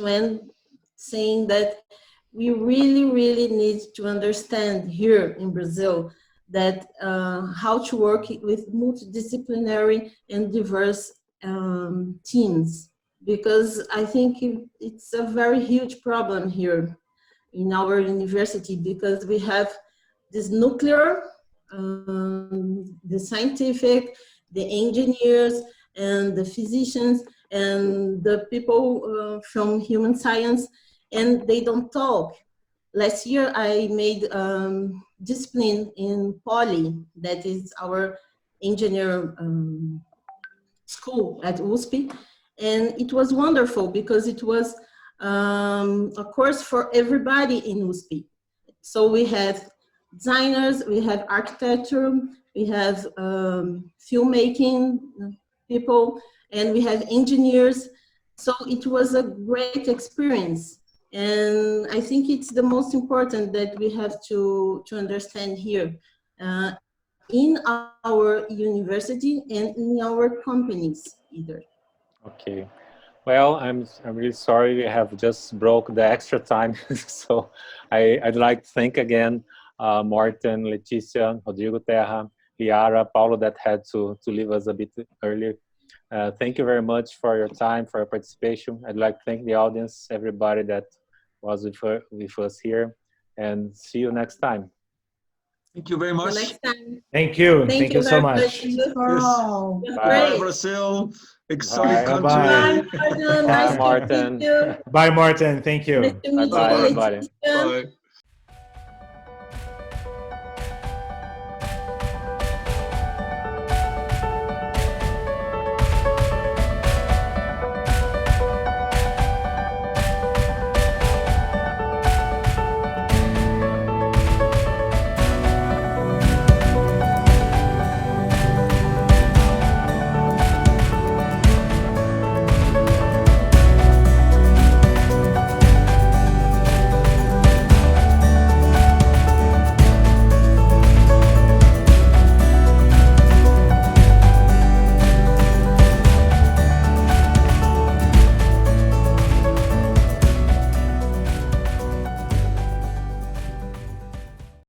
end saying that we really need to understand here in Brazil that how to work with multidisciplinary and diverse teams, because I think it's a very huge problem here in our university, because we have this nuclear, the scientific, the engineers, and the physicians, and the people from human science, and they don't talk. last year I made discipline in Poly, that is our engineer school at USP, and it was wonderful because it was a course for everybody in USP. So we have designers, we have architecture, we have filmmaking people, and we have engineers. So it was a great experience. And I think it's the most important that we have to understand here in our university and in our companies either. Okay. Well, I'm really sorry we have just broke the extra time. So I'd like to thank again Morten, Letícia, Rodrigo Terra, Lyara, Paulo that had to leave us a bit earlier. Thank you very much for your time, for your participation. I'd like to thank the audience, everybody that was with us here, and see you next time. Thank you very much. Next time. Thank you. Thank you so much. Wow. Bye, Brazil. Exotic country. Bye, Morten. Bye, Nice Morten. to meet you. Bye, Morten. Thank you. Nice to meet Bye, you, everybody. Letícia. Bye.